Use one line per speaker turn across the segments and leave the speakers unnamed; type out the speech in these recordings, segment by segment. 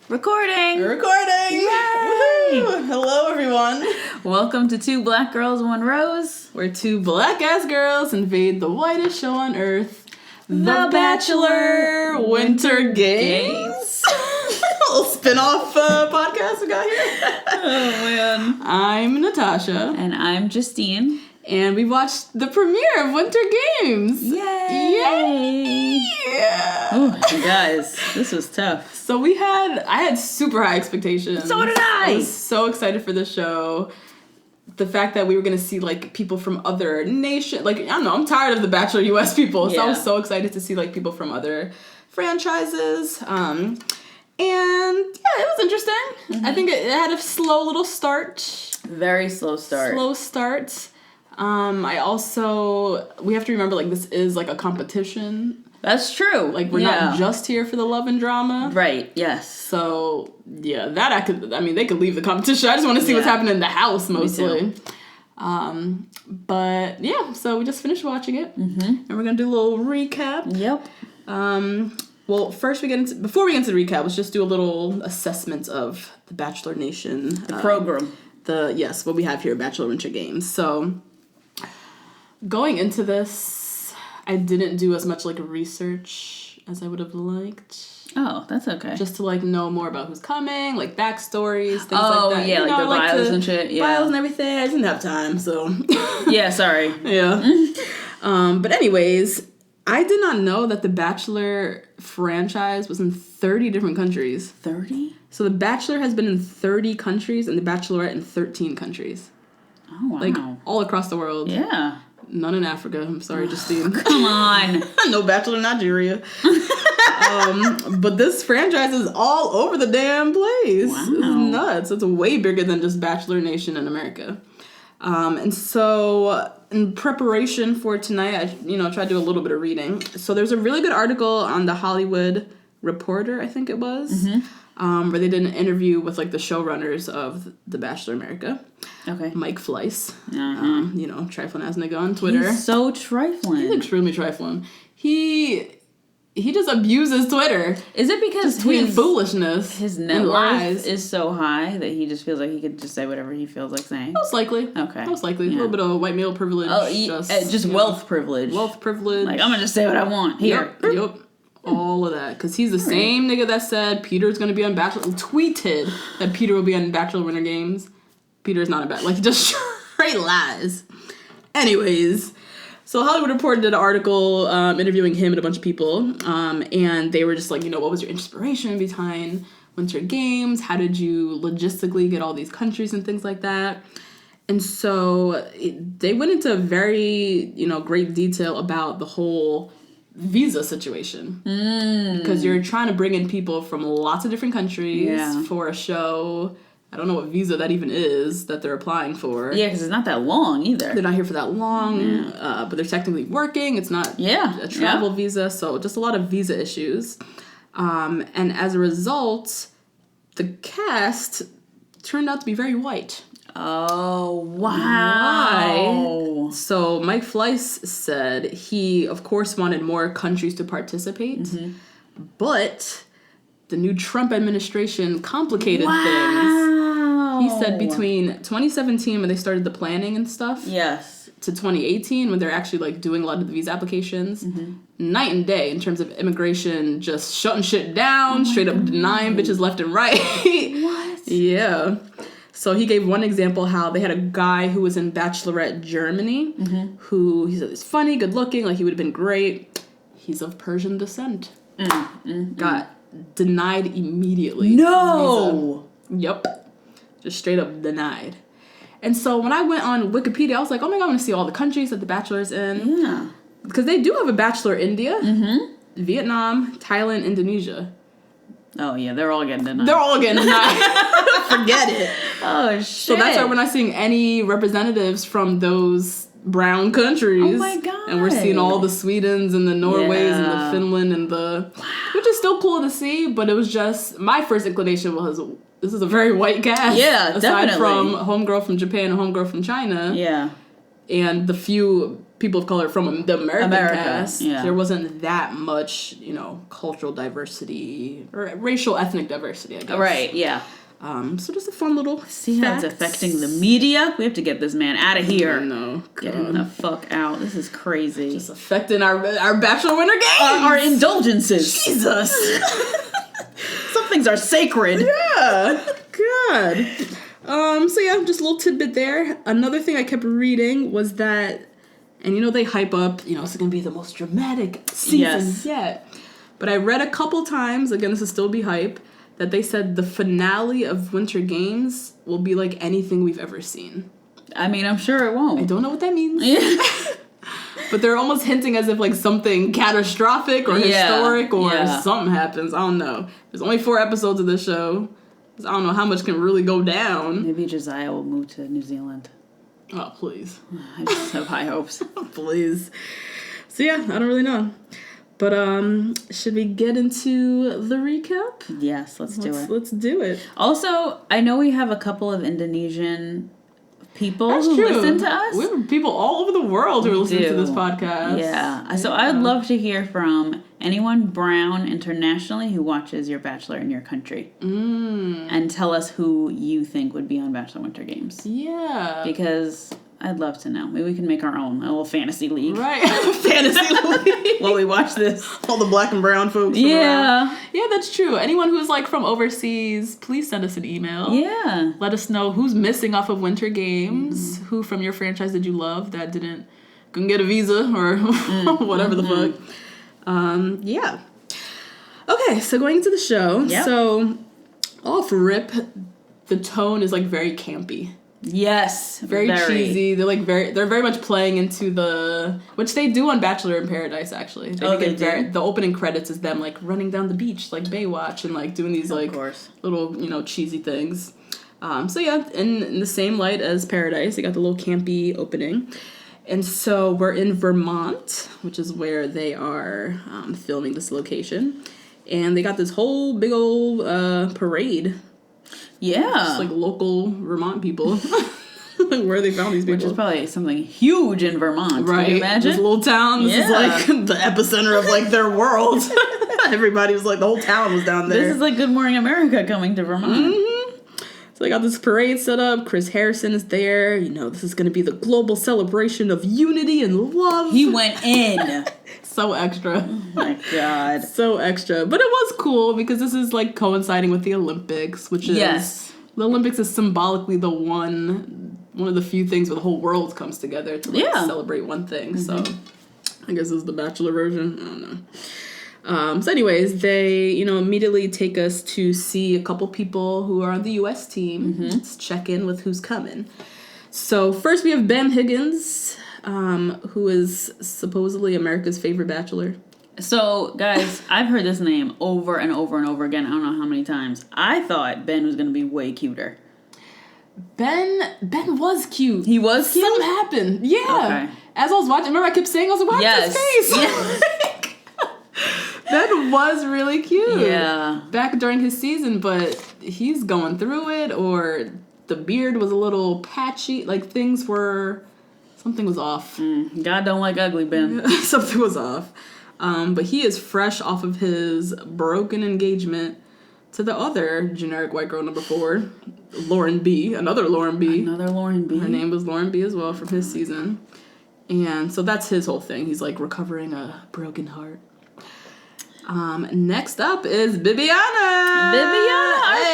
Recording!
We're recording!
Yay!
Woohoo! Hello, everyone.
Welcome to Two Black Girls, One Rose.
Where two black-ass girls invade the whitest show on earth,
The Bachelor
Winter Games. Little spin-off podcast we got here.
Oh, man.
I'm Natasha.
And I'm Justine.
And we watched the premiere of Winter Games.
Yay!
Yeah!
Oh, guys, this was tough.
So I had super high expectations.
So did I!
I was so excited for this show. The fact that we were going to see, like, people from other nations. Like, I don't know, I'm tired of the Bachelor US people. So I was so excited to see, like, people from other franchises. And, yeah, it was interesting. Mm-hmm. I think it had a slow little start.
Very slow start.
We have to remember, like, this is, like, a competition.
That's true.
Like, we're not just here for the love and drama.
Right, yes.
So, yeah, they could leave the competition. I just want to see what's happening in the house, mostly. But, yeah, so we just finished watching it. Mm-hmm. And we're going to do a little recap.
Yep.
Well, first before we get into the recap, let's just do a little assessment of the Bachelor Nation.
The program.
What we have here, Bachelor Winter Games. So, going into this, I didn't do as much, like, research as I would have liked.
Oh, that's okay.
Just to, like, know more about who's coming, like, backstories, things like that.
Oh, yeah, like the bios and shit, yeah.
Bios and everything. I didn't have time, so.
Yeah, sorry.
Yeah. But anyways, I did not know that the Bachelor franchise was in 30 different countries.
30?
So the Bachelor has been in 30 countries and the Bachelorette in 13 countries.
Oh, wow.
Like, all across the world.
Yeah.
None in Africa. I'm sorry, Justine.
Come on.
No Bachelor in Nigeria. But this franchise is all over the damn place.
Wow.
It's nuts. It's way bigger than just Bachelor Nation in America. And so in preparation for tonight, I tried to do a little bit of reading. So there's a really good article on the Hollywood Reporter, I think it was, where they did an interview with, like, the showrunners of The Bachelor America.
Okay.
Mike Fleiss. Trifling ass nigga on Twitter.
He's so trifling.
He's extremely trifling. He just abuses Twitter.
Is it because
just tweeting foolishness?
His net worth is so high that he just feels like he could just say whatever he feels like saying?
Most likely.
Okay.
Most likely. Yeah. A little bit of white male privilege.
Oh, just wealth privilege.
Wealth privilege.
Like, I'm going to just say what I want. Here.
Yep. All of that. Because he's the same nigga that said Peter's going to be on Bachelor. Tweeted that Peter will be on Bachelor Winter Games. Peter's not a Bachelor. Like, he just straight lies. Anyways. So Hollywood Reporter did an article interviewing him and a bunch of people. And they were just like, what was your inspiration behind Winter Games? How did you logistically get all these countries and things like that? And so they went into very, great detail about the whole visa situation. Because you're trying to bring in people from lots of different countries for a show. I don't know what visa that even is that they're applying for. Yeah,
because it's not that long either.
They're not here for that long, but they're technically working. It's not a travel visa, so just a lot of visa issues. And as a result, the cast turned out to be very white.
Oh, wow.
Why? So Mike Fleiss said he, of course, wanted more countries to participate, but the new Trump administration complicated things. He said between 2017, when they started the planning and stuff, to 2018, when they're actually, like, doing a lot of the visa applications, night and day in terms of immigration, just shutting shit down, straight up denying bitches left and right.
What?
Yeah. So he gave one example how they had a guy who was in Bachelorette Germany, who he said is funny, good looking, like he would have been great. He's of Persian descent. Got denied immediately.
No!
Yep. Just straight up denied. And so when I went on Wikipedia, I was like, oh my God, I want to see all the countries that the Bachelor's in.
Yeah.
Because they do have a Bachelor India, Vietnam, Thailand, Indonesia.
Oh, yeah, they're all getting denied.
Forget it.
Oh, shit.
So that's why we're not seeing any representatives from those brown countries.
Oh, my God.
And we're seeing all the Swedens and the Norways and the Finland and the... Wow. Which is still cool to see, but it was just... My first inclination was... This is a very white cast.
Yeah,
aside
definitely.
from homegirl from Japan and homegirl from China.
Yeah.
And the few people of color from the American cast,
yeah.
there wasn't that much, cultural diversity or racial ethnic diversity, I guess.
Right, yeah.
So just a fun little
See how it's affecting the media? We have to get this man out of here.
No,
get him the fuck out. This is crazy.
Just affecting our Bachelor Winter Games.
Our indulgences.
Jesus.
Some things are sacred.
Yeah. God. So yeah, just a little tidbit there. Another thing I kept reading was that, and they hype up, it's gonna be the most dramatic season yet. But I read a couple times, again, this is still be hype, that they said the finale of Winter Games will be like anything we've ever seen.
I mean, I'm sure it won't.
I don't know what that means. But they're almost hinting as if like something catastrophic or historic or something happens. I don't know. There's only 4 episodes of this show. I don't know how much can really go down.
Maybe Josiah will move to New Zealand.
Oh, please.
I just have high hopes.
Please. So yeah, I don't really know. But should we get into the recap?
Yes, let's do it.
Let's do it.
Also, I know we have a couple of Indonesian people
That's
who
true.
listen to us.
We have people all over the world who are listening to this podcast.
Yeah. So I would love to hear from anyone brown internationally who watches your Bachelor in your country. And tell us who you think would be on Bachelor Winter Games.
Yeah.
Because I'd love to know. Maybe we can make our own, a little fantasy league.
Right. Fantasy league.
While we watch this.
All the black and brown folks.
Yeah.
Yeah, that's true. Anyone who's like from overseas, please send us an email.
Yeah.
Let us know who's missing off of Winter Games. Who from your franchise did you love that couldn't get a visa or whatever the fuck. Yeah. Okay, so going into the show.
Yep.
So off rip, the tone is like very campy.
Yes,
very cheesy. They're very much playing into which they do on Bachelor in Paradise actually.
They do.
The opening credits is them like running down the beach like Baywatch and like doing these like little cheesy things. So yeah, in the same light as Paradise, they got the little campy opening. And so we're in Vermont, which is where they are filming this location, and they got this whole big old parade. Yeah. Just like local Vermont people. Where they found these people.
Which is probably something huge in Vermont. Right. Can you imagine?
This little town. This is like the epicenter of like their world. Everybody was like, the whole town was down there.
This is like Good Morning America coming to Vermont.
Mm-hmm. So they got this parade set up. Chris Harrison is there. This is going to be the global celebration of unity and love.
He went in.
So extra.
Oh my God.
So extra. But it was cool because this is like coinciding with the Olympics, which is... The Olympics is symbolically the one of the few things where the whole world comes together to celebrate one thing. So I guess this is the Bachelor version. I don't know. So anyways, they, immediately take us to see a couple people who are on the U.S. team. Let's check in with who's coming. So first we have Ben Higgins, who is supposedly America's favorite bachelor.
So, guys, I've heard this name over and over and over again. I don't know how many times. I thought Ben was going to be way cuter. Ben was cute. He was cute?
Something happened. Yeah. Okay. As I was watching, remember I kept saying, I was like, what's his face? Yes. Ben was really cute. Yeah. Back during his season, but he's going through it, or the beard was a little patchy. Like, something was off.
God don't like ugly, Ben.
Something was off. But he is fresh off of his broken engagement to the other generic white girl number 4, Lauren B. Another Lauren B. Her name was Lauren B. as well from his season. And so that's his whole thing. He's like recovering a broken heart. Next up is Bibiana.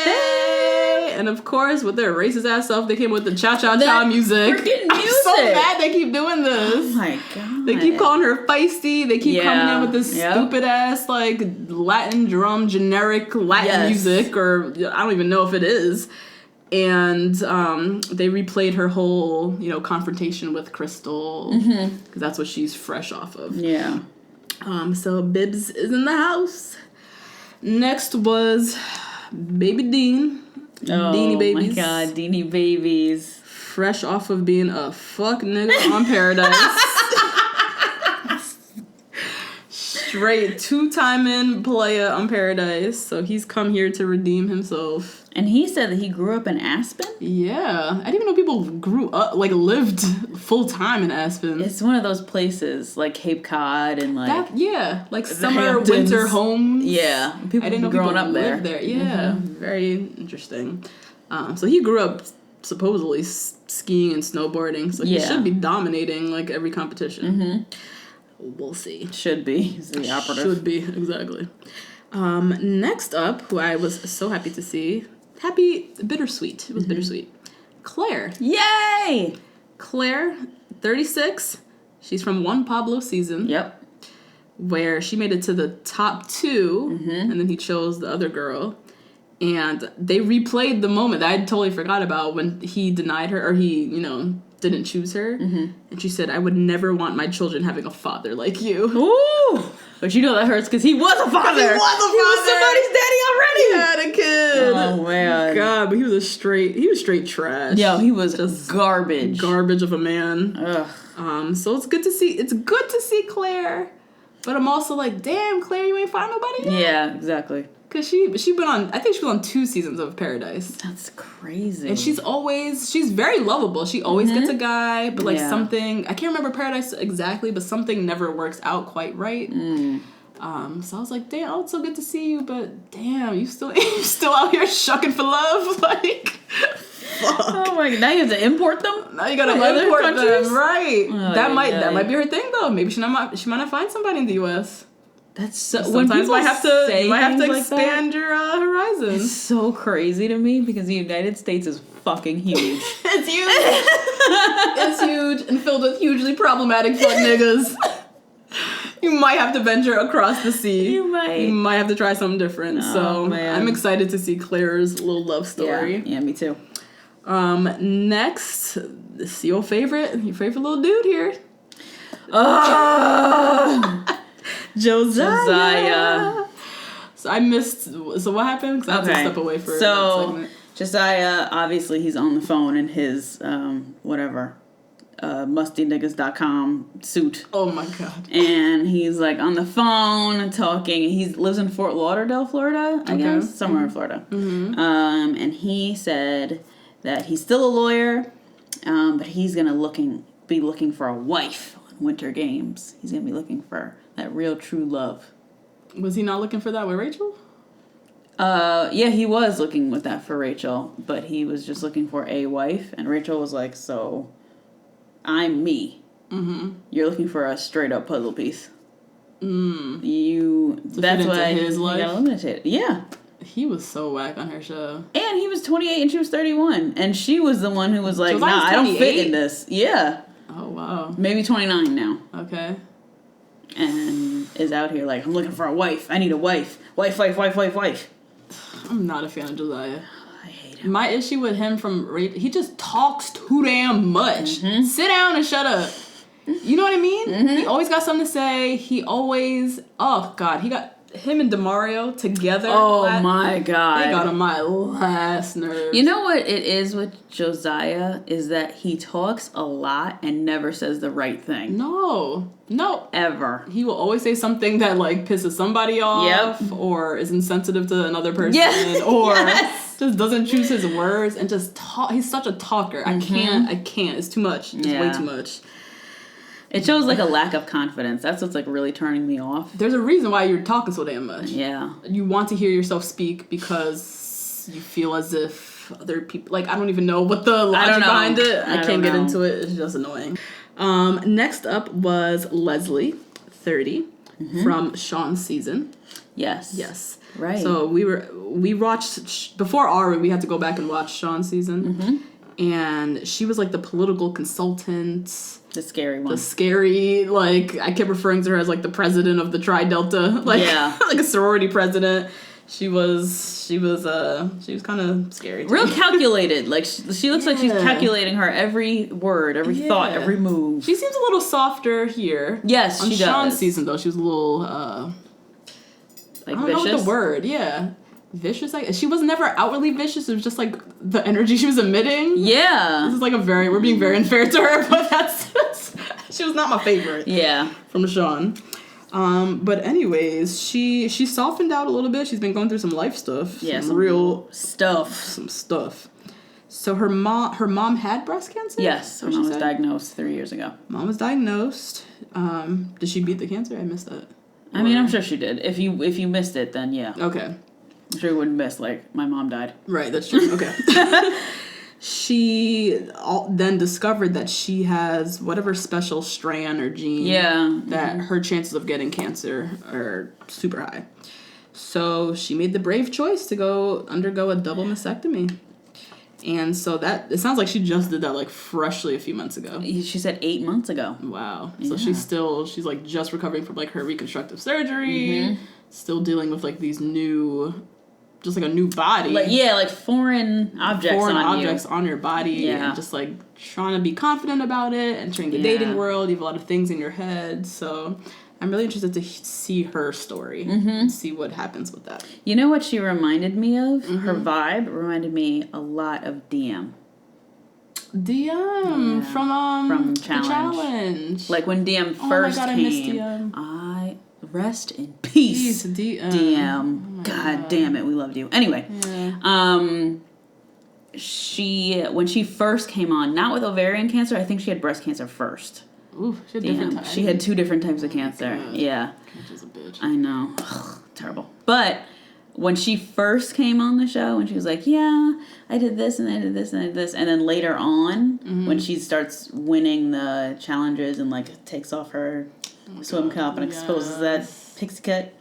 Hey! And of course, with their racist ass self, they came with the cha-cha-cha music. I'm so mad they keep doing this. Oh my God. They keep calling her feisty. They keep coming in with this stupid ass, like, Latin drum, generic Latin music, or I don't even know if it is. And they replayed her whole, confrontation with Crystal, because that's what she's fresh off of. Yeah. So Bibbs is in the house. Next was Baby Dean. Deanie Babies.
Oh my God, Deanie Babies.
Fresh off of being a fuck nigga on Paradise. Straight 2-time player on Paradise. So he's come here to redeem himself.
And he said that he grew up in Aspen?
Yeah. I didn't even know people grew up, like, lived full time in Aspen.
It's one of those places, like Cape Cod and, like...
like summer,
Hamptons.
winter homes.
Yeah. People
I didn't know
growing
people
up there.
lived there. Yeah. Very interesting. So he grew up supposedly skiing and snowboarding. So he should be dominating, like, every competition. We'll see.
Should be. Is the operative.
Should be, exactly. Next up, who I was so happy to see... bittersweet. It was bittersweet. Claire.
Yay!
Claire, 36. She's from Juan Pablo season.
Yep.
Where she made it to the top 2, and then he chose the other girl. And they replayed the moment that I totally forgot about when he denied her, or he, didn't choose her. And she said, I would never want my children having a father like you.
Ooh! But you know that hurts because he was a father.
He was
somebody's daddy already.
He had a kid.
Oh, man.
God, but he was straight trash.
Yo, he was just garbage.
Garbage of a man.
Ugh.
So it's good to see Claire. But I'm also like, damn, Claire, you ain't find nobody yet?
Yeah, exactly.
Because she been on, I think she was on 2 seasons of Paradise.
That's crazy.
And she's very lovable. She always gets a guy, but like something, I can't remember Paradise exactly, but something never works out quite right. So I was like, damn, it's so good to see you, but damn, you still out here shucking for love? Like, fuck.
Oh my god, now you have to import them?
Now you gotta import them, right. That might be her thing though. Maybe she might not find somebody in the US.
That's so.
Sometimes you might have to expand
like
your horizons.
It's so crazy to me because the United States is fucking huge.
It's huge. It's huge and filled with hugely problematic fuck niggas. You might have to venture across the sea. You might have to try something different. Oh, so man. I'm excited to see Claire's little love story.
Yeah, me too.
Next, this is your favorite little dude here.
Oh. Josiah.
So what happened? Because I had to step away for a segment.
Josiah, obviously he's on the phone in his mustyniggas.com suit.
Oh my god.
And he's like on the phone talking. He lives in Fort Lauderdale, Florida, I guess. Somewhere in Florida. And he said that he's still a lawyer, but he's gonna be looking for a wife on Winter Games. He's gonna be looking for that real true love.
Was he not looking for that with Rachel?
Yeah, he was looking with that for Rachel, but he was just looking for a wife, and Rachel was like, so I'm me. You're looking for a straight up puzzle piece. That's why his life got eliminated. Yeah.
He was so whack on her show.
And he was 28 and she was 31. And she was the one who was like, nah, I don't fit in this. Yeah.
Oh, wow.
Maybe 29 now.
Okay.
And is out here like, I'm looking for a wife. I need a wife. Wife.
I'm not a fan of Josiah.
I hate him.
My issue with him he just talks too damn much. Sit down and shut up. You know what I mean? He always got something to say. Oh, God. He got him and DeMario together.
Oh, my God.
They got on my last nerve.
You know what it is with Josiah is that he talks a lot and never says the right thing.
No.
Ever.
He will always say something that, like, pisses somebody off or is insensitive to another person or just doesn't choose his words and just talk. He's such a talker. I can't. It's too much. It's way too much.
It shows, like, a lack of confidence. That's what's, like, really turning me off.
There's a reason why you're talking so damn much.
Yeah.
You want to hear yourself speak because you feel as if other people... Like, I don't even know what the logic behind it. I can't get into it. It's just annoying. Next up was Leslie, 30, from Sean's season.
Yes. Right.
So we watched... Before Ari, we had to go back and watch Sean's season. And she was, like, the political consultant...
The scary one.
Like, I kept referring to her as, like, the president of the Tri-Delta. Like, like a sorority president. She was kind of scary.
Real calculated. Like, she looks like she's calculating her every word, every thought, every move.
She seems a little softer here.
Yes, she does.
On Sean's season, though, she was a little,
like,
I don't know the word. Yeah. Vicious. She was never outwardly vicious. It was just like the energy she was emitting. Yeah. This is like we're being very unfair to her, but she was not my favorite.
Yeah.
From Sean. But anyways, she softened out a little bit. She's been going through some life stuff.
Yeah,
some real
stuff.
Some stuff. So her mom had breast cancer?
Yes, her mom was diagnosed 3 years ago.
Mom was diagnosed. Did she beat the cancer? I missed that.
I mean, I'm sure she did. If you missed it, then yeah.
Okay.
I'm sure you wouldn't miss, like, my mom died.
Right, that's true. Okay. She then discovered that she has whatever special strand or gene that her chances of getting cancer are super high. So she made the brave choice to go undergo a double mastectomy. And so it sounds like she just did that like freshly a few months ago.
She said 8 months ago.
Wow. So she's like just recovering from like her reconstructive surgery, still dealing with like these just like a new body.
Like foreign objects
on your body. Yeah. And just like trying to be confident about it, entering the dating world. You have a lot of things in your head. So I'm really interested to see her story and see what happens with that.
You know what she reminded me of? Her vibe reminded me a lot of DM.
DM from Challenge.
Like when DM first came. I miss DM. I rest in peace. DM. Oh God damn it, we loved you. Anyway, when she first came on, not with ovarian cancer, I think she had breast cancer first.
Ooh, she had different types.
She had 2 different types of cancer. God. Yeah.
Cancer's a bitch.
I know. Ugh, terrible. But when she first came on the show and she was like, yeah, I did this and I did this and I did this. And then later on, when she starts winning the challenges and like takes off her swim cup and exposes that pixie cut,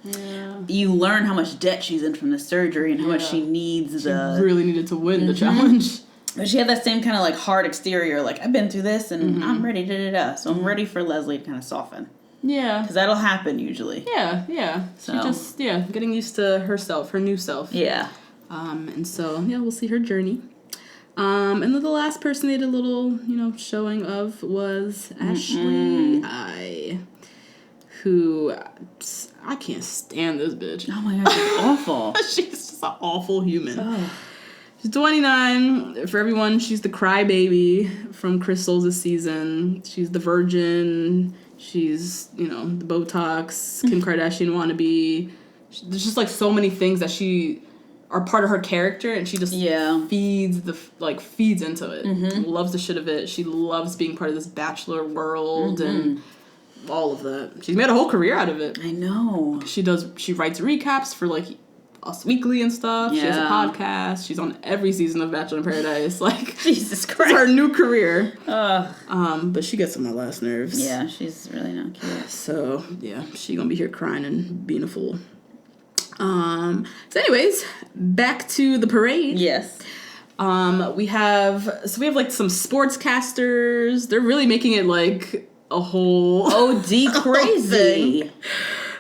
you learn how much debt she's in from the surgery and how much she needs. She
really needed to win the challenge.
But she had that same kind of like hard exterior, like I've been through this and I'm ready, so I'm ready for Leslie to kind of soften. Yeah. Because that'll happen usually.
Yeah. So. She just, getting used to herself, her new self. Yeah. And so, we'll see her journey. And then the last person they did a little, showing of was Ashley who, I can't stand this bitch.
Oh my God, she's awful.
She's just an awful human. Oh. She's 29. For everyone, she's the crybaby from Crystals this season. She's the virgin. She's, the Botox, Kim Kardashian wannabe. There's just, like, so many things that are part of her character, and she just feeds into it. Loves the shit of it. She loves being part of this Bachelor world and all of that. She's made a whole career out of it.
I know.
She writes recaps for, like, Us Weekly and stuff. Yeah. She has a podcast. She's on every season of Bachelor in Paradise. Like, Jesus Christ. It's her new career. But she gets on my last nerves.
Yeah, she's really not cute.
So, she gonna be here crying and being a fool. So anyways, back to the parade. Yes. We have like some sportscasters. They're really making it like a whole
OD crazy.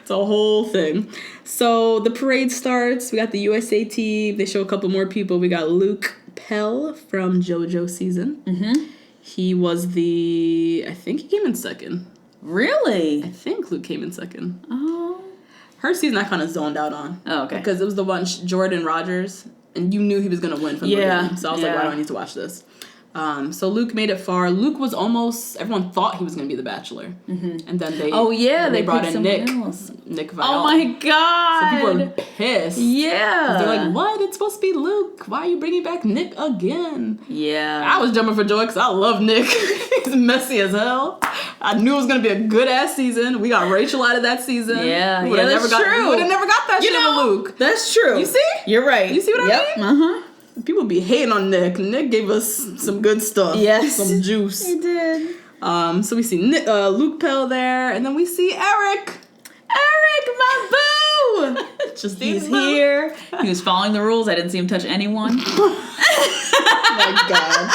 It's a whole thing. So the parade starts. We got the USA team. They show a couple more people. We got Luke Pell from JoJo season. He was I think he came in second.
Really?
I think Luke came in second. Oh. Her season I kind of zoned out on. Oh, okay. Because it was the one, Jordan Rogers, and you knew he was going to win from the beginning. So I was like, why do I need to watch this? So Luke made it far. Luke was everyone thought he was going to be the Bachelor. And then they brought in Nick Viall.
Oh my God.
So people were pissed. Yeah. They're like, what? It's supposed to be Luke. Why are you bringing back Nick again? Yeah. I was jumping for joy because I love Nick. He's messy as hell. I knew it was going to be a good-ass season. We got Rachel out of that season. Yeah. We would have never got that shit with Luke.
That's true.
You see?
You're right.
You see what I mean? Uh-huh. People be hating on Nick. Nick gave us some good stuff. Yes. Some juice. He did. So we see Luke Pell there, and then we see Eric.
Eric, my boo! He's here. He was following the rules. I didn't see him touch anyone.
Oh my God.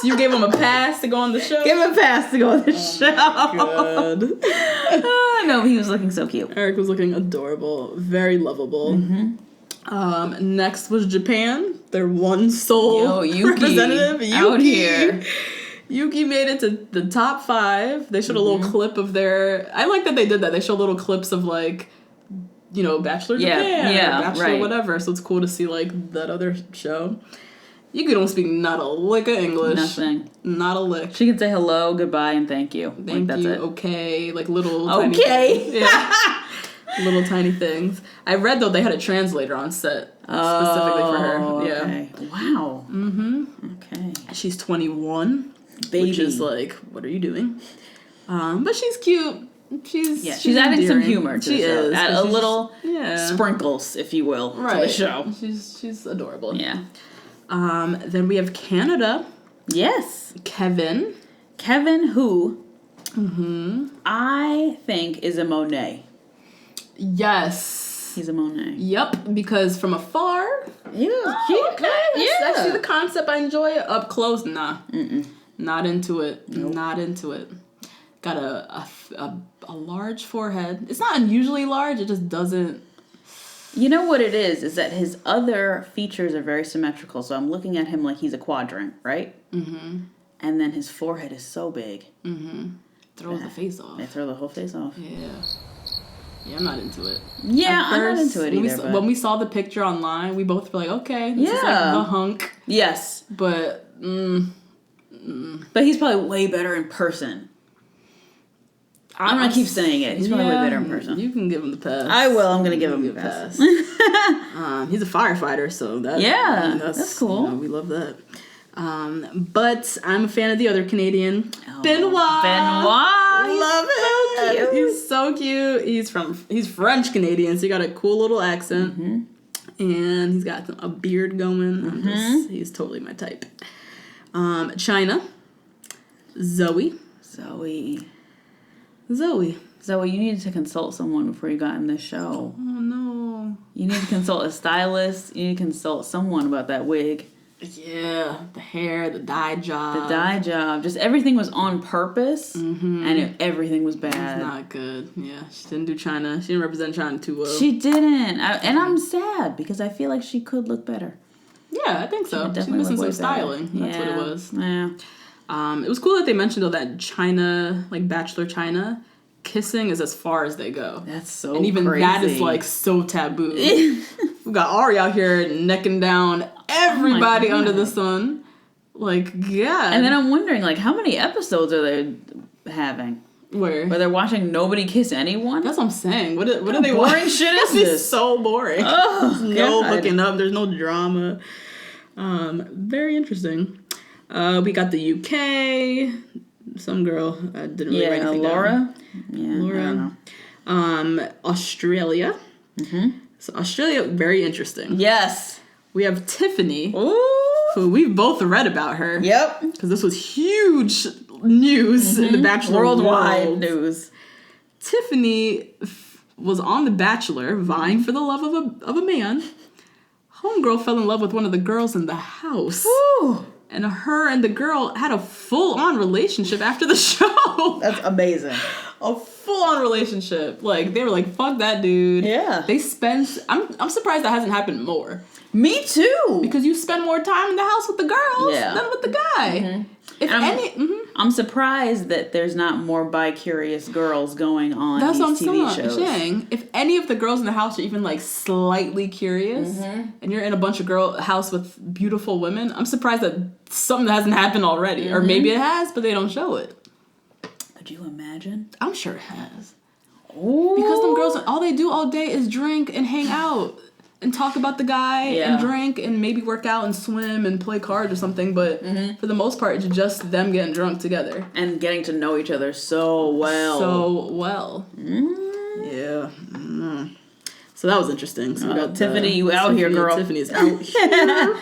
So you gave him a pass to go on the show?
Give him a pass to go on the show. God. No, he was looking so cute.
Eric was looking adorable. Very lovable. Next was Japan. Their one sole representative, Yuki. Out here. Yuki made it to the top 5. They showed a little clip of I like that they did that. They showed little clips of like, Bachelor Japan, or Bachelor whatever. So it's cool to see like that other show. You don't speak not a lick of English.
Nothing.
Not a lick.
She can say hello, goodbye, and thank you.
Thank
that's
you.
it.
Okay. Like little.
Okay.
Tiny things. Yeah. Little tiny things. I read though they had a translator on set specifically for her. Yeah.
Okay. Wow. Okay.
She's 21.
Baby.
Which is like, what are you doing? But she's cute. She's
adding some
endearing.
humor to the show.
Is.
Add a little
yeah.
sprinkles, if you will, to the show.
She's adorable.
Yeah.
Then we have Canada.
Yes.
Kevin.
Kevin, who I think is a Monet.
Yes.
He's a Monet.
Yep, because from afar,
Yeah.
okay. I see the concept. I enjoy it. Up close, nah. Not into it. Nope. Not into it. Got a large forehead. It's not unusually large. It just doesn't.
You know what it is that his other features are very symmetrical. So I'm looking at him like he's a quadrant, right? Mm-hmm. And then his forehead is so big.
Mm-hmm. Throws the face off.
They throw the whole face off.
Yeah. Yeah, I'm not into it.
Yeah, I'm not into it either.
When we saw the picture online, we both were like, okay, this is like the hunk.
Yes.
But,
But he's probably way better in person. I'm going to keep saying it. He's probably way better in person.
You can give him the pass.
I will. I'm going to give him the pass.
He's a firefighter, so that's
cool.
You know, we love that. But I'm a fan of the other Canadian, Benoit. Love it. So he's so cute. He's French Canadian, so he got a cool little accent, and he's got a beard going. He's totally my type. China, Zoe,
you needed to consult someone before you got in this show.
Oh no!
You need to consult a stylist. You need to consult someone about that wig.
Yeah, the hair, the dye job.
Just everything was on purpose, and everything was bad.
It's not good. Yeah, she didn't do China. She didn't represent China too well.
She didn't, and I'm sad because I feel like she could look better.
Yeah, I think so. She missing some styling. That's what it was.
Yeah.
It was cool that they mentioned though that China, like Bachelor China, kissing is as far as they go.
That's so
and even
crazy.
That is like so taboo. We got Ari out here necking down everybody under the sun. Like, yeah.
And then I'm wondering, like, how many episodes are they having?
Where
they're watching nobody kiss anyone?
That's what I'm saying. What are they
boring
watching?
Shit is this?
So boring.
Oh,
there's no hooking up. There's no drama. Very interesting. We got the UK. Some girl. I didn't really write anything
Laura.
down.
Yeah,
Laura.
I don't know.
Australia. So Australia, very interesting.
Yes.
We have Tiffany.
Ooh.
Who we've both read about her.
Yep.
Because this was huge news in the Bachelor
worldwide
world.
news.
Tiffany was on The Bachelor, vying for the love of a man. Homegirl fell in love with one of the girls in the house.
Ooh.
And her and the girl had a full-on relationship after the show.
That's amazing.
A full-on relationship. Like, they were like, fuck that dude.
Yeah.
They spent... I'm surprised that hasn't happened more.
Me too.
Because you spend more time in the house with the girls than with the guy.
I'm surprised that there's not more bi-curious girls going on
That's
these TV
what I'm
shows.
saying. If any of the girls in the house are even like slightly curious, and you're in a bunch of house with beautiful women, I'm surprised that something hasn't happened already. Or maybe it has, but they don't show it.
Could you imagine?
I'm sure it has.
Ooh.
Because them girls, all they do all day is drink and hang out. And talk about the guy and drink and maybe work out and swim and play cards or something. But for the most part, it's just them getting drunk together.
And getting to know each other so well.
Yeah. So that was interesting. So we got
Tiffany, you out here, girl.
Tiffany's out here.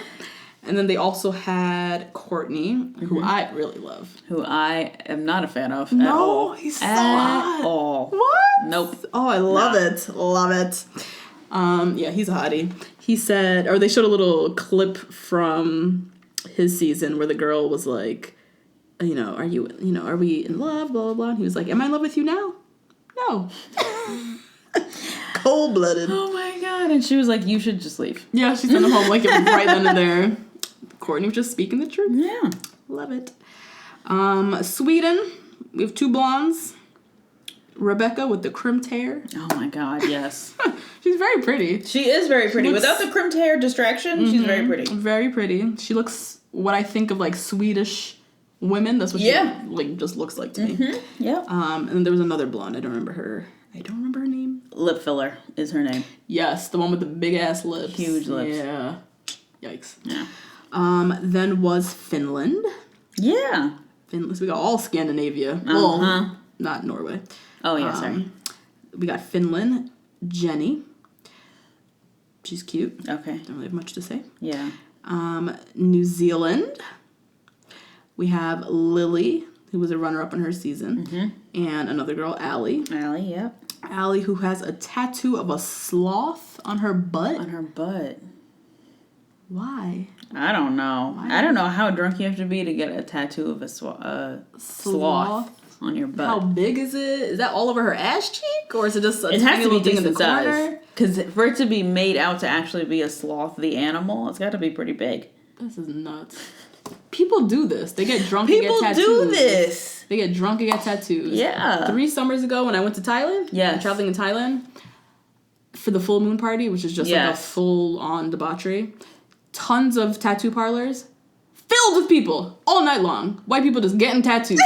And then they also had Courtney, who I really love.
Who I am not a fan of
at
all.
No, he's so hot.
At all.
What?
Nope.
Oh, I love it. Love it. Yeah, he's a hottie. He said, or they showed a little clip from his season where the girl was like, are we in love, blah, blah, blah. And he was like, am I in love with you now? No. Cold-blooded.
Oh my God. And she was like, you should just leave.
Yeah, she sent him home like it was right then and there. Courtney was just speaking the truth.
Yeah.
Love it. Sweden, we have two blondes. Rebecca with the crimped hair.
Oh my God, yes.
She's very pretty.
She is very pretty. Without the crimped hair distraction, she's very pretty.
Very pretty. She looks what I think of like Swedish women. That's what she like just looks like to me.
Yeah.
And then there was another blonde. I don't remember her name.
Lip filler is her name.
Yes, the one with the big ass lips.
Huge lips.
Yeah. Yikes.
Yeah.
Then was Finland.
Yeah.
Finland. So we got all Scandinavia. Well, not Norway.
Oh yeah, sorry.
We got Finland, Jenny. She's cute.
Okay.
Don't really have much to say.
Yeah.
New Zealand. We have Lily, who was a runner-up in her season, and another girl, Allie.
Allie, yep.
Allie, who has a tattoo of a sloth on her butt.
On her butt.
Why?
I don't know. I don't know how drunk you have to be to get a tattoo of a sloth on your butt.
How big is it? Is that all over her ass cheek, or is it just a
it
tiny
has to be
little thing in the
decent
corner?
size. Because for it to be made out to actually be a sloth, the animal, it's got to be pretty big.
This is nuts. People do this. They get drunk and get tattoos.
People do this.
They get drunk and get tattoos.
Yeah.
3 summers ago when I went to Thailand, traveling in Thailand, for the full moon party, which is just like a full-on debauchery, tons of tattoo parlors filled with people all night long. White people just getting tattoos.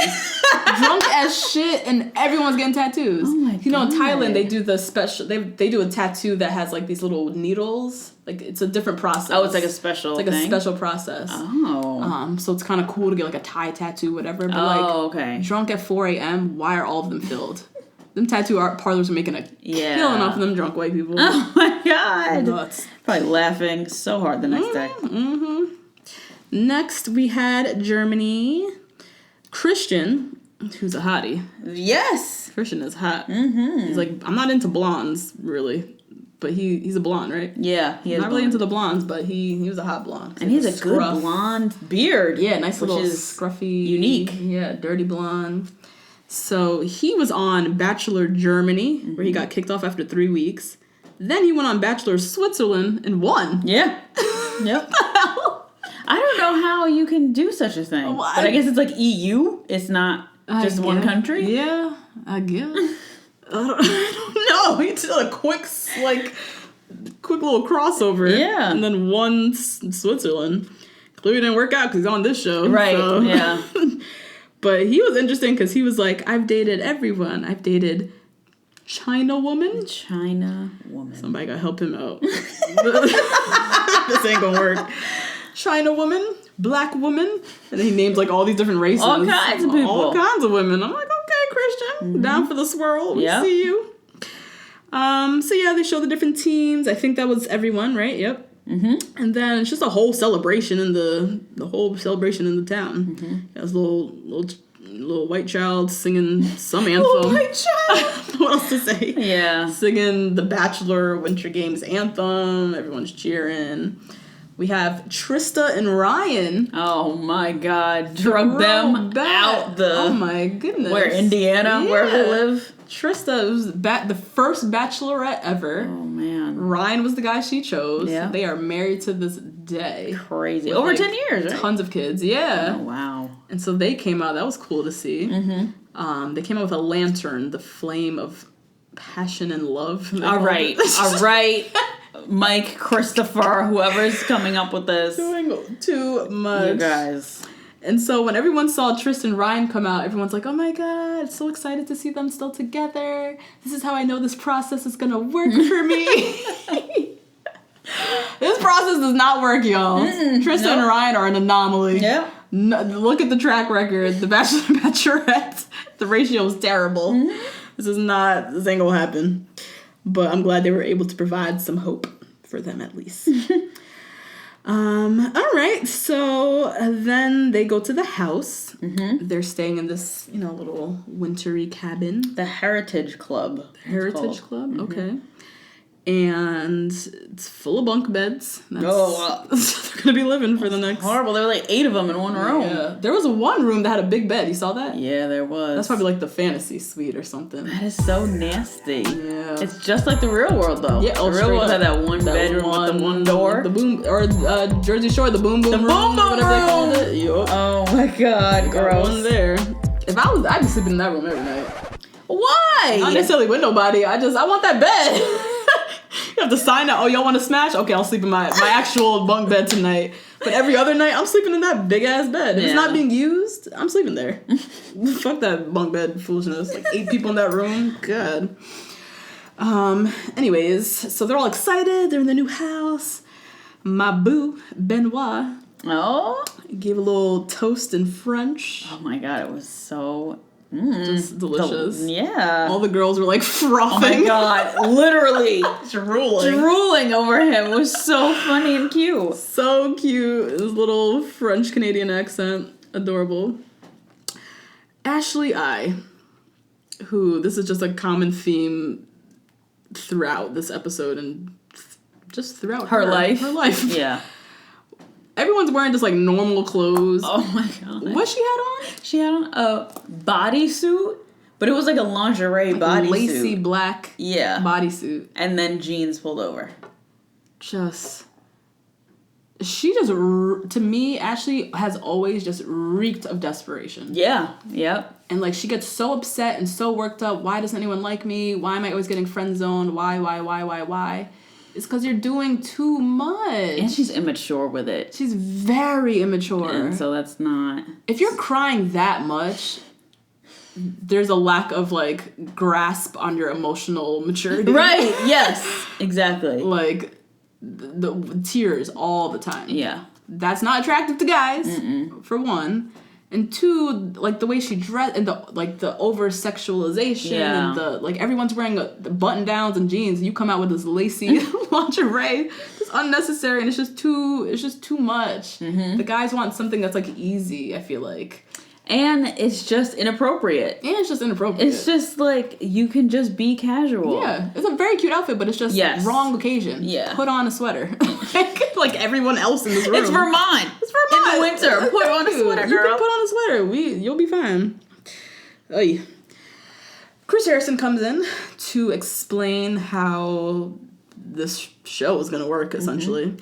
Drunk as shit, and everyone's getting tattoos. Oh my God. You know, in Thailand, they do the special, they do a tattoo that has like these little needles. Like, it's a different process.
Oh, it's like a special
thing? A special process.
Oh.
So it's kind of cool to get like a Thai tattoo, whatever. But
okay.
Drunk at 4 a.m., why are all of them filled? Them tattoo art parlors are making a killing off of them drunk white people.
Oh my God.
Nuts.
Probably laughing so hard the next day.
Next, we had Germany. Christian, who's a hottie.
Yes.
Christian is hot. He's like, I'm not into blondes, really. But he's a blonde, right?
Yeah, he is.
Not really into the blondes, but he was a hot blonde.
And he's a good blonde beard.
Yeah, nice little
is
scruffy.
Unique.
Yeah, dirty blonde. So he was on Bachelor Germany, where he got kicked off after 3 weeks. Then he went on Bachelor Switzerland and won.
Yeah. Yep. I don't know how you can do such a thing. But I guess it's like EU. It's not just one country.
Yeah, I guess. I don't know. He did a quick little crossover.
Yeah.
And then won Switzerland. Clearly didn't work out because he's on this show.
Right,
so.
yeah.
But he was interesting because he was like, I've dated everyone. I've dated China woman. Somebody gotta help him out. This ain't gonna work. China woman, black woman, and then he names like all these different races.
All kinds of people.
All kinds of women. I'm like, okay, Christian, down for the swirl. We see you. So yeah, they show the different teams. I think that was everyone, right? Yep. And then it's just a whole celebration in the whole celebration in the town. There's a little white child singing some anthem. Little white child. What else to say?
Yeah.
Singing the Bachelor Winter Games anthem. Everyone's cheering. We have Trista and Ryan.
Oh my God. Drug them out the...
Oh my goodness.
Where, Indiana? Yeah. Where they live?
Trista was the first bachelorette ever.
Oh man.
Ryan was the guy she chose.
Yeah.
They are married to this day.
Crazy. Over 10 years, right?
Tons of kids. Yeah.
Oh wow.
And so they came out. That was cool to see. They came out with a lantern, the flame of passion and love.
All right. Mike, Christopher, whoever's coming up with this.
Doing too much.
You guys.
And so when everyone saw Tristan and Ryan come out, everyone's like, oh my God, so excited to see them still together. This is how I know this process is going to work for me. This process does not work, y'all. Tristan and Ryan are an anomaly.
Yeah.
No, look at the track record. The Bachelor and Bachelorette, the ratio is terrible. This ain't going to happen. But I'm glad they were able to provide some hope for them at least. All right, so then they go to the house. They're staying in this, little wintry cabin.
The Heritage Club.
Heritage Club, okay. And it's full of bunk beds. They're gonna be living for the next.
Horrible. There were like 8 of them in one room.
Yeah. There was one room that had a big bed. You saw that?
Yeah, there was.
That's probably like the fantasy suite or something.
That is so nasty.
Yeah.
It's just like the real world though.
Yeah.
The real world had that one bedroom with the one door.
The boom or Jersey Shore, the boom boom room.
The boom boom
whatever they called it. Yup.
Oh my God, gross.
One there. If I'd be sleeping in that room every night.
Why? Why?
Not necessarily with nobody. I want that bed. You have to sign up. Oh, y'all want to smash? Okay, I'll sleep in my actual bunk bed tonight. But every other night, I'm sleeping in that big ass bed. If it's not being used, I'm sleeping there. Fuck that bunk bed foolishness. Like 8 people in that room. God. Anyways, so they're all excited. They're in the new house. My boo, Benoit, gave a little toast in French.
Oh my god, it was so
just delicious.
Yeah.
All the girls were like frothing.
Oh my god, literally drooling over him. It was so funny and cute.
So cute. His little French Canadian accent, adorable. Ashley I, who this is just a common theme throughout this episode and just throughout her life.
Yeah.
Everyone's wearing just like normal clothes.
Oh my god.
What she had on?
She had on a bodysuit, but it was like a lingerie bodysuit.
Lacy black bodysuit.
And then jeans pulled over.
To me, Ashley has always just reeked of desperation.
Yeah. Yep.
And like she gets so upset and so worked up. Why doesn't anyone like me? Why am I always getting friend zoned? Why? It's because you're doing too much.
And she's immature with it.
She's very immature.
And so that's not...
If you're crying that much, there's a lack of, like, grasp on your emotional maturity.
Right, yes. Exactly.
Like, the tears all the time.
Yeah.
That's not attractive to guys, for one. And two, like, the way she dressed, and the over-sexualization, and everyone's wearing the button-downs and jeans, and you come out with this lacy lingerie. It's unnecessary, and it's just too much. The guys want something that's, like, easy, I feel like.
And it's just inappropriate. It's just, like, you can just be casual.
Yeah. It's a very cute outfit, but it's just wrong occasion.
Yeah.
Put on a sweater. like everyone else in this room.
It's Vermont. In the winter. Put on a sweater, girl.
You can put on a sweater. You'll be fine. Oy. Chris Harrison comes in to explain how this show is going to work, essentially.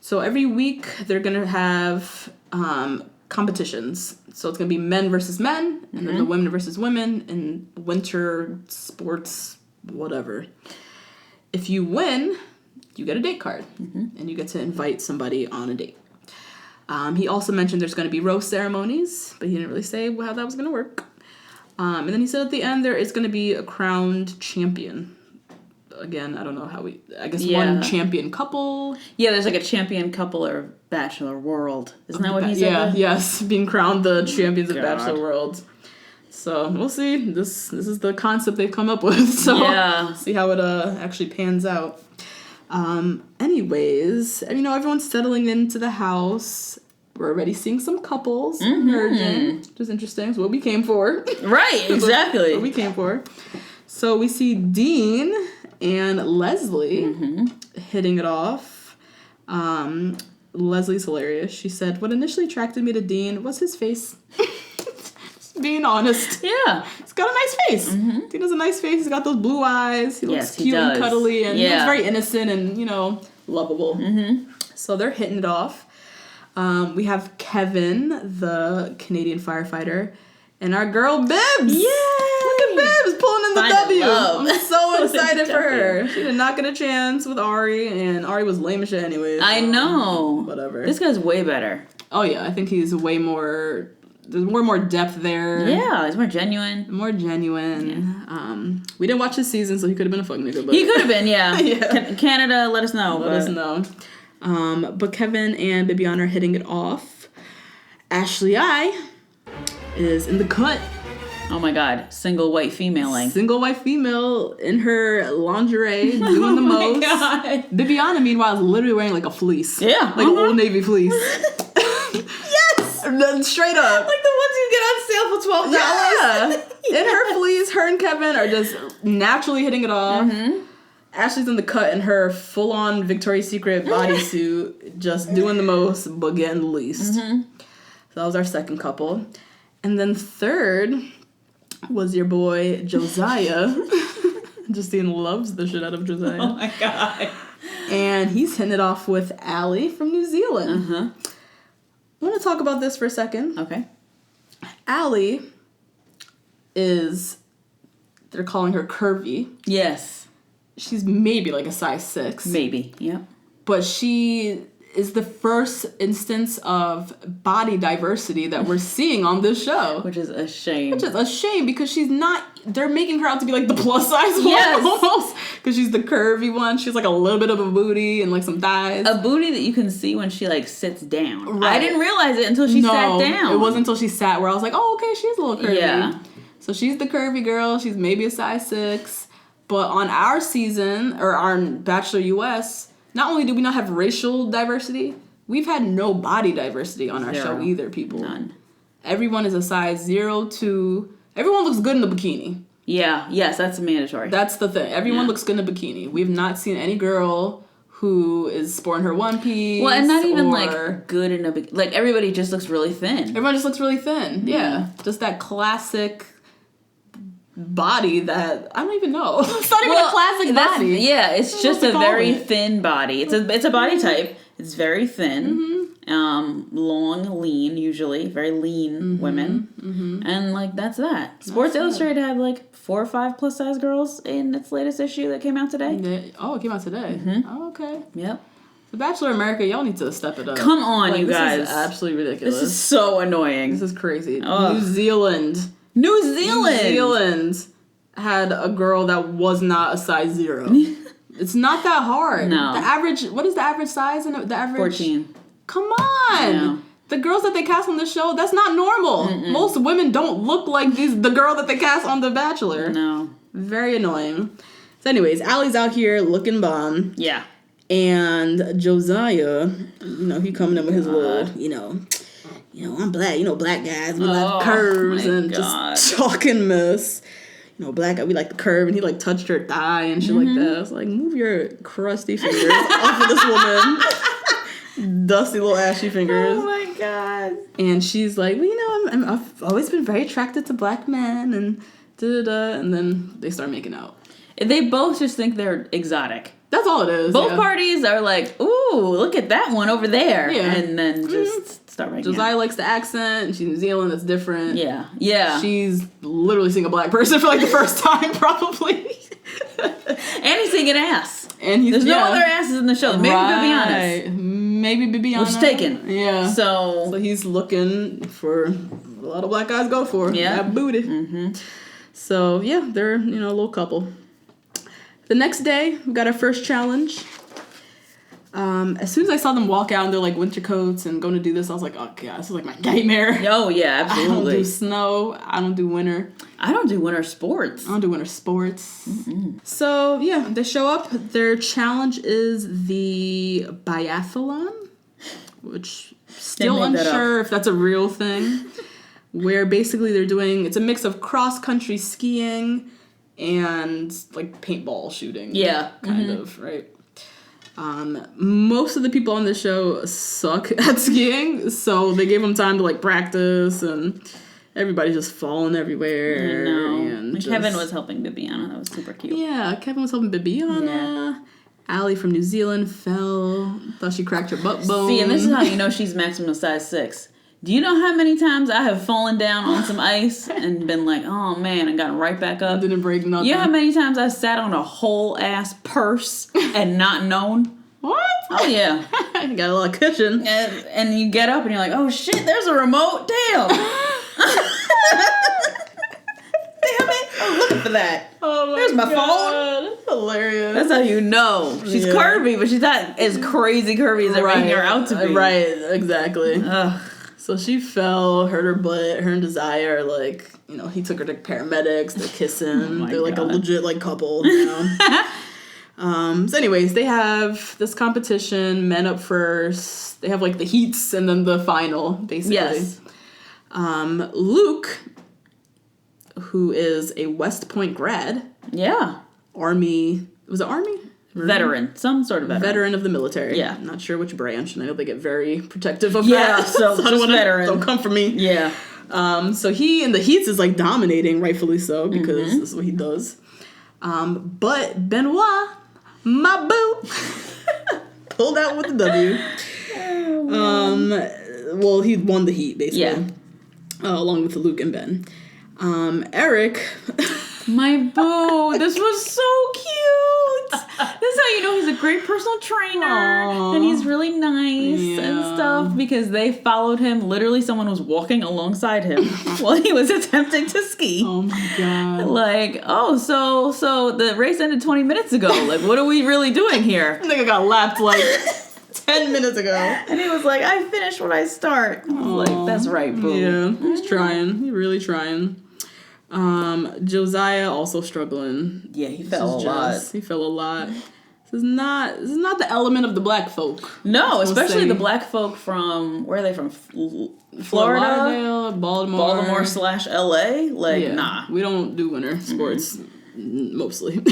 So every week, they're going to have competitions. So it's going to be men versus men, and then the women versus women, and winter sports, whatever. If you win, you get a date card, and you get to invite somebody on a date. He also mentioned there's going to be rose ceremonies, but he didn't really say how that was going to work. And then he said at the end there is going to be a crowned champion. Again, I don't know how one champion couple. Yeah, there's like a champion couple or Bachelor World. Isn't that what he said? Yeah, yes, being crowned the champions of Bachelor World. So we'll see. This is the concept they've come up with. So see how it actually pans out. Anyways, everyone's settling into the house. We're already seeing some couples emerging, which is interesting. It's what we came for. Right, exactly. What we came for. So we see Dean and Leslie hitting it off. Leslie's hilarious. She said, "What initially attracted me to Dean was his face." Being honest. Yeah. He's got a nice face. Dean has a nice face. He's got those blue eyes. He looks cute and cuddly. And he's very innocent and, lovable. So they're hitting it off. We have Kevin, the Canadian firefighter, and our girl Bibbs. Yay! Look at Bibbs pulling in the W. I'm so excited for her. She did not get a chance with Ari, and Ari was lame as shit anyway.
I know.
Whatever.
This guy's way better.
Oh yeah, I think he's way more. There's more depth there.
Yeah, he's more genuine.
Yeah. We didn't watch this season, so he could have been a fuck nigga. But...
He could have been, yeah. Canada, let us know.
Let us know. But Kevin and Bibiana are hitting it off. Ashley I is in the cut.
Oh my god, single white femaling.
Single white female in her lingerie, doing the most. God. Bibiana, meanwhile, is literally wearing like a fleece. Yeah. Like an Old Navy fleece. Straight up.
Like the ones you get on sale for $12.
Yeah. In her fleece, her and Kevin are just naturally hitting it off. Ashley's in the cut in her full-on Victoria's Secret bodysuit, just doing the most, but getting the least. So that was our second couple. And then third was your boy, Josiah. Justine loves the shit out of Josiah.
Oh my god.
And he's hitting it off with Allie from New Zealand. I want to talk about this for a second.
Okay.
Allie is they're calling her curvy.
Yes.
She's maybe like a size 6.
Maybe, yep.
But she is the first instance of body diversity that we're seeing on this show.
Which is a shame.
Which is a shame because she's not... They're making her out to be like the plus size one
yes.
almost. Because she's the curvy one. She's like a little bit of a booty and like some thighs.
A booty that you can see when she like sits down.
Right.
I didn't realize it until she sat down.
It wasn't until she sat where I was like, oh, okay, she's a little curvy.
Yeah.
So she's the curvy girl. She's maybe a size 6. But on our season, or our Bachelor US... Not only do we not have racial diversity, we've had no body diversity on our show either, people.
None.
Everyone is a size 0 to... Everyone looks good in the bikini.
Yeah, yes, that's mandatory.
That's the thing. Everyone looks good in a bikini. We've not seen any girl who is sporting her one piece.
Well, and not even like good in a bikini. Like everybody just looks really thin.
Everyone just looks really thin. Yeah. Just that classic... body that I don't even know. It's not even a classic body.
Yeah, it's just a very thin body. It's a body type. It's very thin, long, lean. Usually, very lean women, and like that's that. Sports Illustrated had like 4 or 5 plus size girls in its latest issue that came out today.
It came out today. Oh, okay.
Yep.
The Bachelor America, y'all need to step it up.
Come on, you guys.
This is absolutely ridiculous.
This is so annoying.
This is crazy.
Ugh. New Zealand had a girl that was not a size 0. It's not that hard. No.
The average, what is the average size? The average
14.
Come on.
No.
The girls that they cast on the show, that's not normal. Most women don't look like the girl that they cast on The Bachelor.
No.
Very annoying. So anyways, Allie's out here looking bomb.
Yeah.
And Josiah, he coming in with his little, I'm black. Black guys, we love curves and just talking mess. Black guy, we like the curve, and he like touched her thigh and shit like that. I was like, move your crusty fingers off of this woman. Dusty little ashy fingers.
Oh my god.
And she's like, well, I've always been very attracted to black men, and da-da-da. And then they start making out.
They both just think they're exotic.
That's all it is.
Both parties are like, ooh, look at that one over there.
Yeah.
And then just start making out.
Josiah likes the accent, and she's New Zealand, that's different.
Yeah. Yeah.
She's literally seeing a black person for like the first time, probably.
And he's singing ass.
And
there's no other asses in the show. Maybe Bibiana's.
Maybe Bibiana.
Which is taken.
Yeah.
So
he's looking for a lot of black guys go for.
Yeah.
That booty. So, yeah, they're, a little couple. The next day, we got our first challenge. As soon as I saw them walk out in their like winter coats and going to do this, I was like, oh god, this is like my nightmare.
Oh yeah, absolutely.
I don't do snow. I don't do winter.
I don't do winter sports.
So yeah, they show up. Their challenge is the biathlon, which still unsure if that's a real thing. Where basically they're doing, it's a mix of cross-country skiing and like paintball shooting.
Yeah.
Kind of, right? Most of the people on the show suck at skiing, so they gave them time to like practice, and everybody's just falling everywhere.
I know.
And
Kevin was helping Bibiana. That was super cute.
Yeah, Kevin was helping Bibiana. Yeah. Allie from New Zealand fell. Thought she cracked her butt bone.
See, and this is how you know she's maximum size 6. Do you know how many times I have fallen down on some ice and been like, oh man, and gotten right back up?
Didn't break nothing.
You know how many times I sat on a whole ass purse and not known?
What?
Oh yeah.
You got a lot of cushion.
And you get up and you're like, oh shit, there's a remote. Damn. Damn it. I'm looking for that.
Oh my
There's my
God.
phone.
That's hilarious.
That's how you know. She's curvy, but she's not as crazy curvy as they're making her out to be.
Right, exactly.
Ugh.
So she fell, hurt her butt. Her and Josiah are like, he took her to paramedics. They're kissing. They're like a legit like couple. So anyways, they have this competition, men up first. They have like the heats and then the final, basically.
Yes.
Luke, who is a West Point grad.
Yeah.
Army. Was it Army?
Veteran. Some sort of veteran.
Veteran of the military.
Yeah.
I'm not sure which branch, and I know they get very protective of that.
Yeah, so just veteran.
Don't come for me.
Yeah.
So he in the heats is like dominating, rightfully so, because this is what he does. But Benoit, my boo, pulled out with the W. Well, he won the heat, basically.
Yeah.
Along with Luke and Ben. Eric
My boo. This was so cute. This is how you know he's a great personal trainer.
Aww.
And he's really nice and
Yeah.
stuff because they followed him. Literally, someone was walking alongside him while he was attempting to ski.
Oh my god.
Like, oh, so the race ended 20 minutes ago. Like, what are we really doing here?
Nigga got lapped like 10 minutes ago.
And he was like, I finish when I start. I was like, that's right, boo.
Yeah, he's trying. He's really trying. Josiah also struggling.
Yeah, he fell a lot.
He fell a lot. This is not the element of the black folk.
No, especially the black folk from, where are they from? Florida?
Lauderdale,
Baltimore / LA? Like,
Yeah,
nah.
we don't do winter sports, mostly.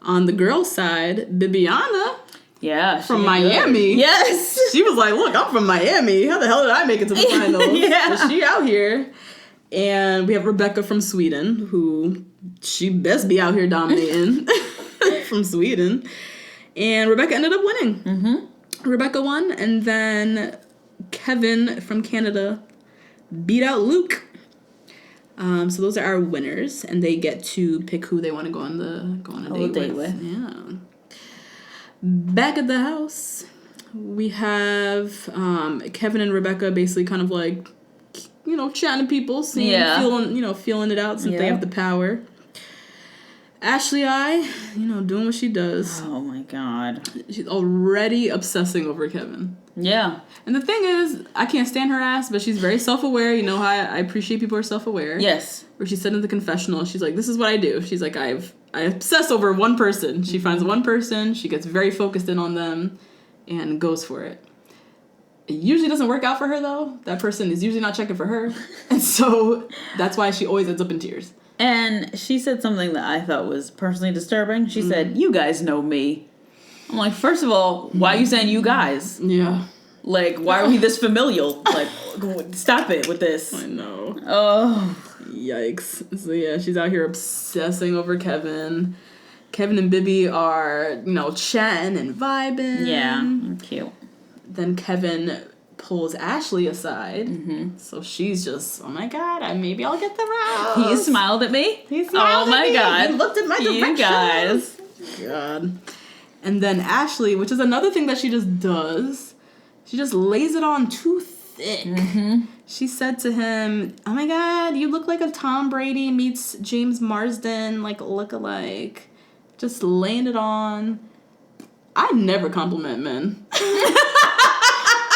On the girls' side, Bibiana
Yeah.
from Miami.
Good. Yes.
She was like, look, I'm from Miami. How the hell did I make it to the finals?
Yeah.
But she out here. And we have Rebecca from Sweden, who she best be out here dominating from Sweden. And Rebecca ended up winning. Mm-hmm. Rebecca won, and then Kevin from Canada beat out Luke. So those are our winners, and they get to pick who they want to go on a date with. Yeah. Back at the house, we have Kevin and Rebecca basically kind of like, you know, chatting to people, feeling it out since they have the power. Ashley doing what she does.
Oh my god.
She's already obsessing over Kevin.
Yeah.
And the thing is, I can't stand her ass, but she's very self-aware. You know how I appreciate people who are self-aware.
Yes.
Where she said in the confessional, she's like, this is what I do. She's like, I obsess over one person. She finds one person, she gets very focused in on them, and goes for it. It usually doesn't work out for her, though. That person is usually not checking for her. And so that's why she always ends up in tears.
And she said something that I thought was personally disturbing. She said, you guys know me. I'm like, first of all, why are you saying you guys?
Yeah.
Like, why are we this familial? Like, stop it with this.
I know.
Oh.
Yikes. So yeah, she's out here obsessing over Kevin. Kevin and Bibi are, chatting and vibing.
Yeah, cute.
Then Kevin pulls Ashley aside. Mm-hmm. So she's just, oh my god, maybe I'll get the rose.
He smiled at me.
He smiled at me.
God.
He looked in my direction.
You guys.
God. And then Ashley, which is another thing that she just does, she just lays it on too thick. Mm-hmm. She said to him, oh my god, you look like a Tom Brady meets James Marsden, like, look-alike. Just laying it on. I never compliment men.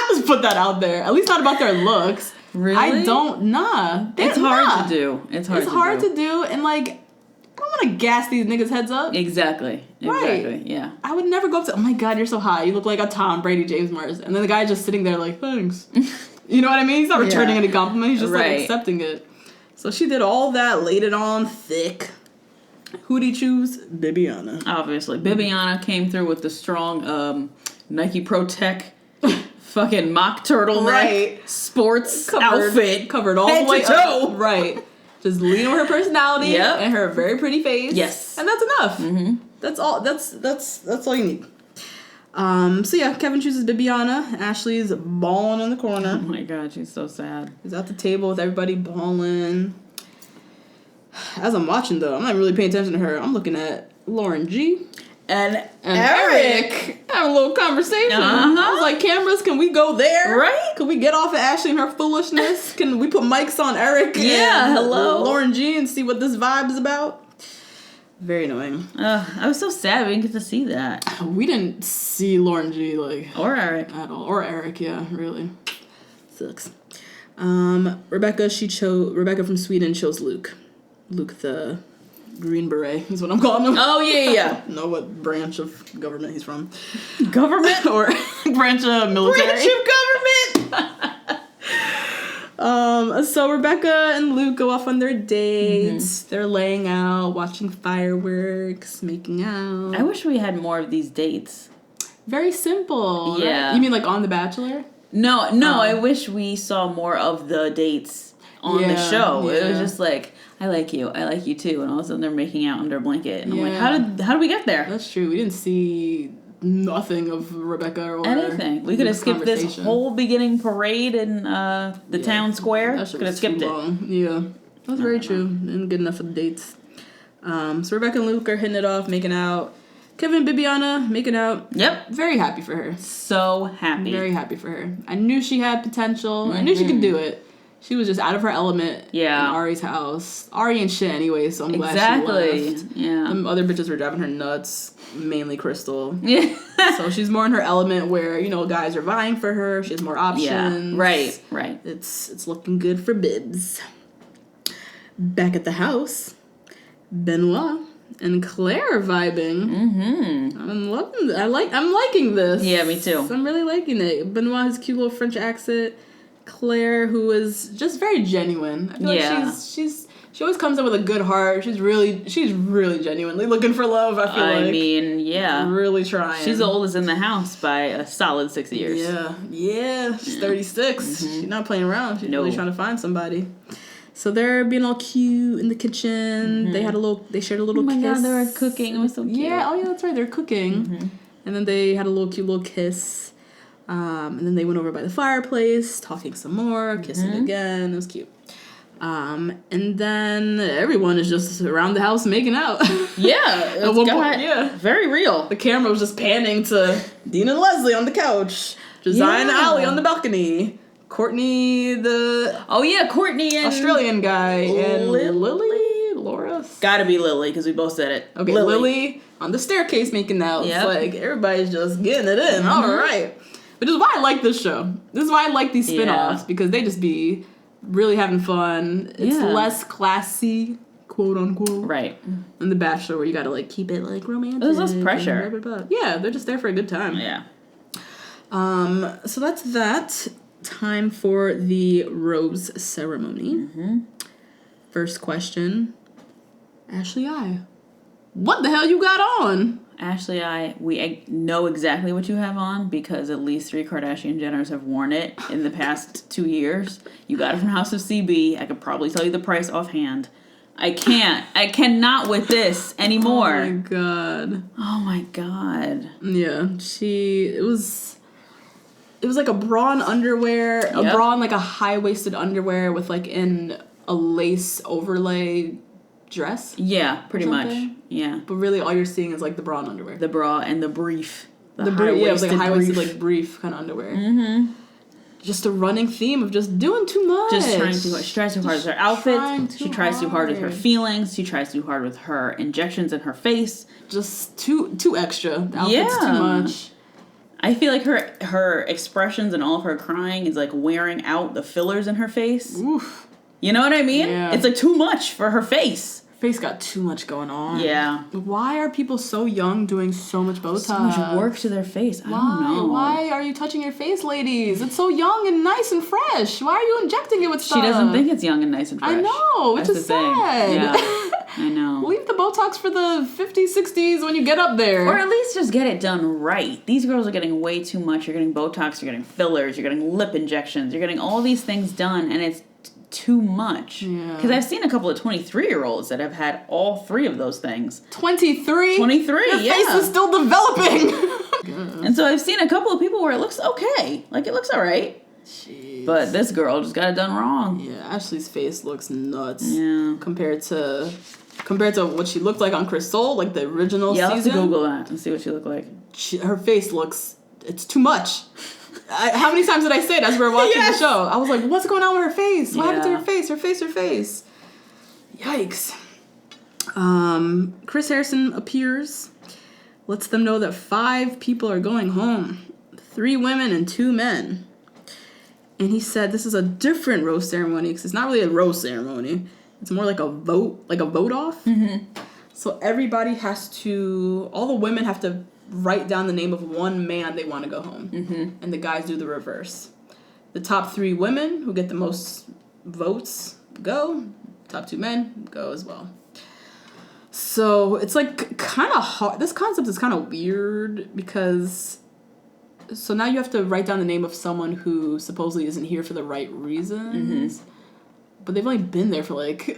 Just put that out there. At least not about their looks.
Really?
I don't, nah.
It's hard to do. It's hard
to do, and like, I don't want to gas these niggas' heads up.
Exactly.
Right.
Yeah.
I would never go up to, oh my god, you're so hot. You look like a Tom Brady, James Marsden. And then the guy just sitting there like, thanks. You know what I mean? He's not returning any compliment. He's just like accepting it. So she did all that, laid it on thick. Who'd he choose? Bibiana.
Obviously. Bibiana came through with the strong Nike Pro Tech fucking mock turtleneck sports outfit.
Covered all
head
the way
to toe.
up. Right. Just lean on her personality and her very pretty face.
Yes.
And that's enough. Mm-hmm. That's all. That's all you need. So yeah, Kevin chooses Bibiana. Ashley's bawling in the corner.
Oh my god, she's so sad.
He's at the table with everybody bawling. As I'm watching, though, I'm not really paying attention to her. I'm looking at Lauren G.
And
Eric. Having a little conversation. I was like, cameras, can we go there?
Right?
Can we get off of Ashley and her foolishness? Can we put mics on Eric and Lauren G and see what this vibe is about? Very annoying.
I was so sad we didn't get to see that.
We didn't see Lauren G, like...
Or Eric.
At all. Or Eric, yeah, really. Sucks. Rebecca from Sweden chose Luke. Luke the Green Beret is what I'm calling him.
Oh, yeah.
Know what branch of government he's from.
Government?
Or branch of military.
Branch of government!
So Rebecca and Luke go off on their dates. Mm-hmm. They're laying out, watching fireworks, making out.
I wish we had more of these dates.
Very simple.
Yeah.
Right? You mean like on The Bachelor?
No, I wish we saw more of the dates on the show. Yeah. It was just like, I like you too, and all of a sudden they're making out under a blanket, and I'm like, how did we get there?
That's true. We didn't see nothing of Rebecca or
anything. We could have skipped this whole beginning parade in the town square. Could have skipped it.
Yeah, that's very true. Didn't get enough of the dates. So Rebecca and Luke are hitting it off, making out. Kevin and Bibiana making out.
Yep.
Very happy for her.
So happy.
Very happy for her. I knew she had potential. Mm-hmm. I knew she could do it. She was just out of her element in Ari's house. Ari ain't shit anyway, so I'm glad she left.
Yeah.
The other bitches were driving her nuts, mainly Crystal.
Yeah.
So she's more in her element where, you know, guys are vying for her. She has more options.
Yeah. Right.
It's looking good for Bibs. Back at the house, Benoit and Claire are vibing. Mm-hmm. I'm liking this.
Yeah, me too.
I'm really liking it. Benoit has a cute little French accent. Claire, who is just very genuine. I feel like she always comes in with a good heart. She's really genuinely looking for love. I mean,
yeah,
really trying.
She's the oldest in the house by a solid 6 years.
Yeah. She's 36. Mm-hmm. She's not playing around. She's really trying to find somebody. So they're being all cute in the kitchen. Mm-hmm. They shared a little kiss. Oh my god,
they were cooking. It was so cute.
Yeah, that's right. They're cooking. Mm-hmm. And then they had a cute little kiss. And then they went over by the fireplace, talking some more, kissing again. It was cute. And then everyone is just around the house making out.
Yeah, very real.
The camera was just panning to Dean and Leslie on the couch, Josiah and Allie on the balcony, Courtney Courtney and Australian guy, and Lily, Laura. Gotta be Lily because we both said it. Okay, Lily on the staircase making out. Yep. It's like everybody's just getting it in. All right. Which is why I like this show. This is why I like these spin-offs, because they just be really having fun. It's less classy, quote unquote. Right. Than The Bachelor, where you gotta like keep it like romantic.
There's less pressure.
Yeah, they're just there for a good time. Yeah. So that's that. Time for the rose ceremony. Mm-hmm. First question. Ashley I. What the hell you got on?
Ashley, we know exactly what you have on because at least 3 Kardashian Jenners have worn it in the past 2 years. You got it from House of CB. I could probably tell you the price offhand. I cannot with this anymore. Oh my god.
Yeah, it was like a bra and underwear, a bra and like a high-waisted underwear with like a lace overlay dress.
Yeah, pretty much. Yeah.
But really all you're seeing is like the bra and underwear.
The bra and the brief.
The brief, it was like a high-waisted like brief kind of underwear. Mm-hmm. Just a running theme of just doing too much.
Just trying too much. She tries too hard with her outfits. She tries too hard with her feelings. She tries too hard with her injections in her face.
Just too extra. The outfit's too much.
I feel like her expressions and all of her crying is like wearing out the fillers in her face. Oof. You know what I mean? Yeah. It's like too much for her face.
Her face got too much going on.
Yeah.
Why are people so young doing so much Botox?
So much work to their face. I don't know.
Why are you touching your face, ladies? It's so young and nice and fresh. Why are you injecting it with stuff?
She doesn't think it's young and nice and fresh.
I know, which is sad.
Yeah. I know.
Leave the Botox for the 50s, 60s when you get up there.
Or at least just get it done right. These girls are getting way too much. You're getting Botox, you're getting fillers, you're getting lip injections, you're getting all these things done, and it's too much. Because I've seen a couple of 23-year-olds that have had all 3 of those things.
23?
23,
Your face is still developing.
And so I've seen a couple of people where it looks okay. Like, it looks all right. Jeez. But this girl just got it done wrong.
Yeah, Ashley's face looks nuts. Yeah. Compared to what she looked like on Crystal, like the original season.
Yeah, let's Google that and see what she looked like.
Her face looks... It's too much. How many times did I say it as we were watching the show? I was like, what's going on with her face? What happened to her face? Her face. Yikes. Chris Harrison appears, lets them know that 5 people are going home. 3 women and 2 men. And he said this is a different roast ceremony because it's not really a roast ceremony. It's more like a vote off. Mm-hmm. So all the women have to write down the name of one man they want to go home. Mm-hmm. And the guys do the reverse. The top 3 women who get the most votes go. Top 2 men go as well. So it's like kind of hard. This concept is kind of weird because... So now you have to write down the name of someone who supposedly isn't here for the right reasons. Mm-hmm. But they've only been there for like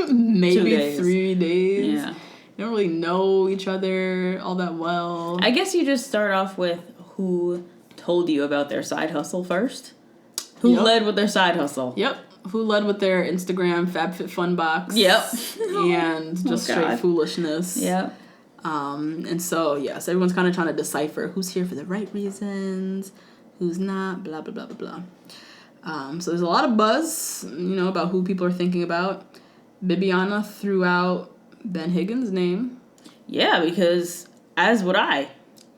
maybe 3 days. Yeah. They don't really know each other all that well.
I guess you just start off with who told you about their side hustle first. Who led with their side hustle.
Yep. who led with their Instagram FabFitFun box.
Yep.
And just straight foolishness.
Yep.
And so, yes, everyone's kind of trying to decipher who's here for the right reasons, who's not, blah, blah, blah, blah, blah. So there's a lot of buzz, about who people are thinking about. Bibiana threw out Ben Higgins' name.
Yeah, because as would I.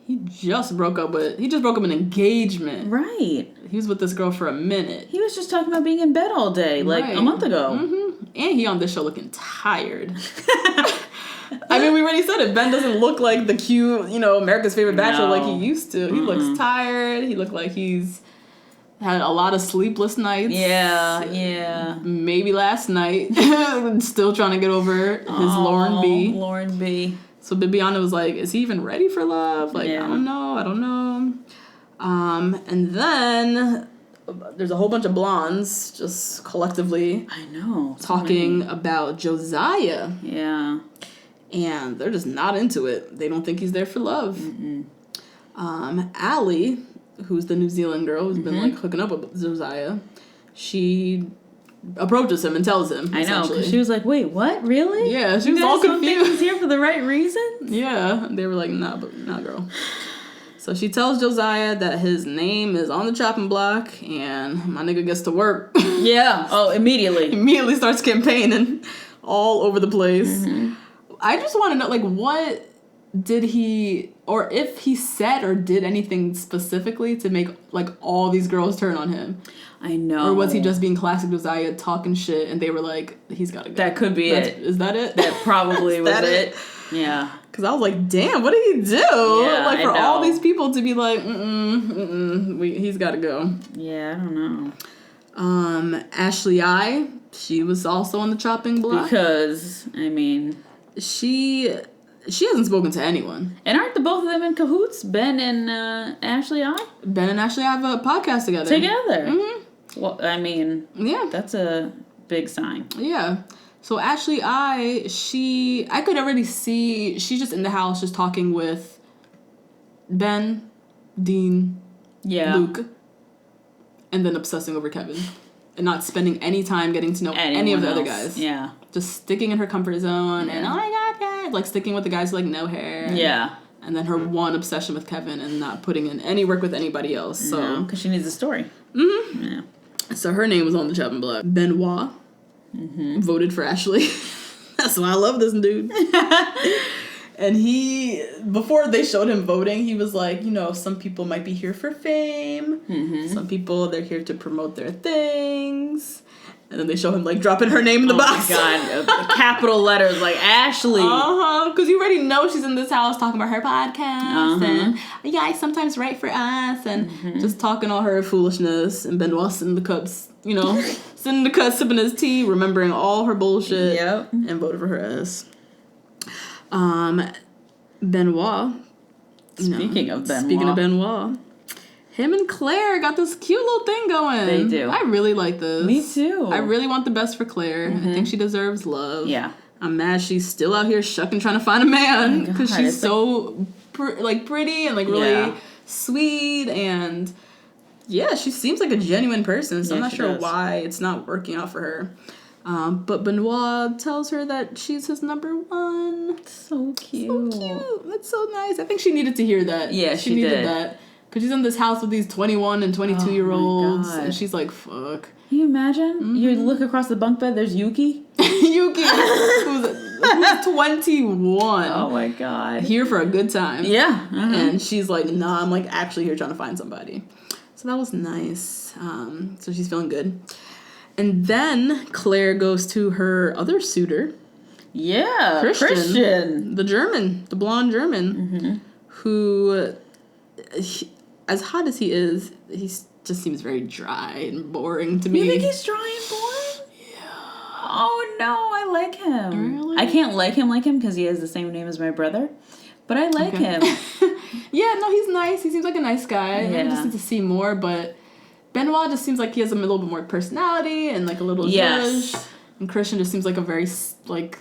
He just broke up an engagement.
Right.
He was with this girl for a minute.
He was just talking about being in bed all day, like a month ago.
Mm-hmm. And he on this show looking tired. I mean, we already said it. Ben doesn't look like the cute, America's Favorite Bachelor like he used to. He looks tired. He looked like he's had a lot of sleepless nights.
Yeah.
Maybe last night. Still trying to get over his Lauren B.
Lauren B.
So Bibiana was like, is he even ready for love? Like, yeah. I don't know. And then there's a whole bunch of blondes just collectively.
I know.
Talking about Josiah.
Yeah.
And they're just not into it. They don't think he's there for love. Allie, who's the New Zealand girl who's been like hooking up with Josiah, she approaches him and tells him.
I know, because she was like, wait, what? Really?
Yeah, she was all confused.
You guys don't think he's here for the right reasons?
Yeah, they were like, nah, girl. So she tells Josiah that his name is on the chopping block and my nigga gets to work.
Yeah. Oh, immediately.
Immediately starts campaigning all over the place. I just want to know, like, what did he, or if he said or did anything specifically to make, like, all these girls turn on him.
I know.
Or was he just being classic Josiah, talking shit, and they were like, he's got to go.
That could be it.
Is that it?
That probably was it. Yeah.
Because I was like, damn, what did he do?
Yeah,
like, for all these people to be like, he's got to go.
Yeah, I don't
know. Ashley I, she was also on the chopping block.
Because, I mean...
She hasn't spoken to anyone.
And aren't the both of them in cahoots? Ben and Ashley I?
Ben and Ashley have a podcast together.
Mm-hmm. Well, I mean...
Yeah.
That's a big sign.
Yeah. So Ashley I could already see... She's just in the house just talking with Ben, Dean, Luke, and then obsessing over Kevin. And not spending any time getting to know any of the other guys.
Yeah.
Just sticking in her comfort zone and, oh my god, guys. Like, sticking with the guys who, like, no hair.
Yeah.
And then her one obsession with Kevin and not putting in any work with anybody else. So
because she needs a story.
Mm-hmm.
Yeah.
So her name was on the chopping block. Benoit voted for Ashley. That's why I love this dude. And before they showed him voting, he was like, some people might be here for fame. Some people, they're here to promote their things. And then they show him, like, dropping her name in the box.
Oh, my God. Capital letters, like, Ashley.
Because you already know she's in this house talking about her podcast. And, yeah, I sometimes write for us. And just talking all her foolishness. And Benoit sitting in the cups, sitting in the cups, sipping his tea, remembering all her bullshit.
Yep.
And voted for her ass. Benoit.
Speaking of
Benoit. Him and Claire got this cute little thing going.
They do.
I really like this.
Me too.
I really want the best for Claire. I think she deserves love.
Yeah.
I'm mad she's still out here shucking trying to find a man. Because she's so pretty and like really sweet. And yeah, she seems like a genuine person. So I'm not sure why it's not working out for her. But Benoit tells her that she's his number one.
So cute.
So cute. That's so nice. I think she needed to hear that.
Yeah, she
needed
did.
that. Because she's in this house with these 21 and 22-year-olds. And she's like, fuck.
Can you imagine? You look across the bunk bed, there's Yuki.
Yuki, who's 21.
Oh my God.
Here for a good time.
Yeah.
And she's like, nah, I'm like actually here trying to find somebody. So that was nice. So she's feeling good. And then Claire goes to her other suitor.
Yeah. Christian.
The blonde German. Who... as hot as he is, he just seems very dry and boring to me.
You think he's dry and boring?
Yeah.
Oh no, I like him.
Really?
I can't like him because he has the same name as my brother, but I like him.
Yeah, no, he's nice. He seems like a nice guy.
Yeah.
I just need to see more, but Benoit just seems like he has a little bit more personality and like a little zhuzh. And Christian just seems like a very like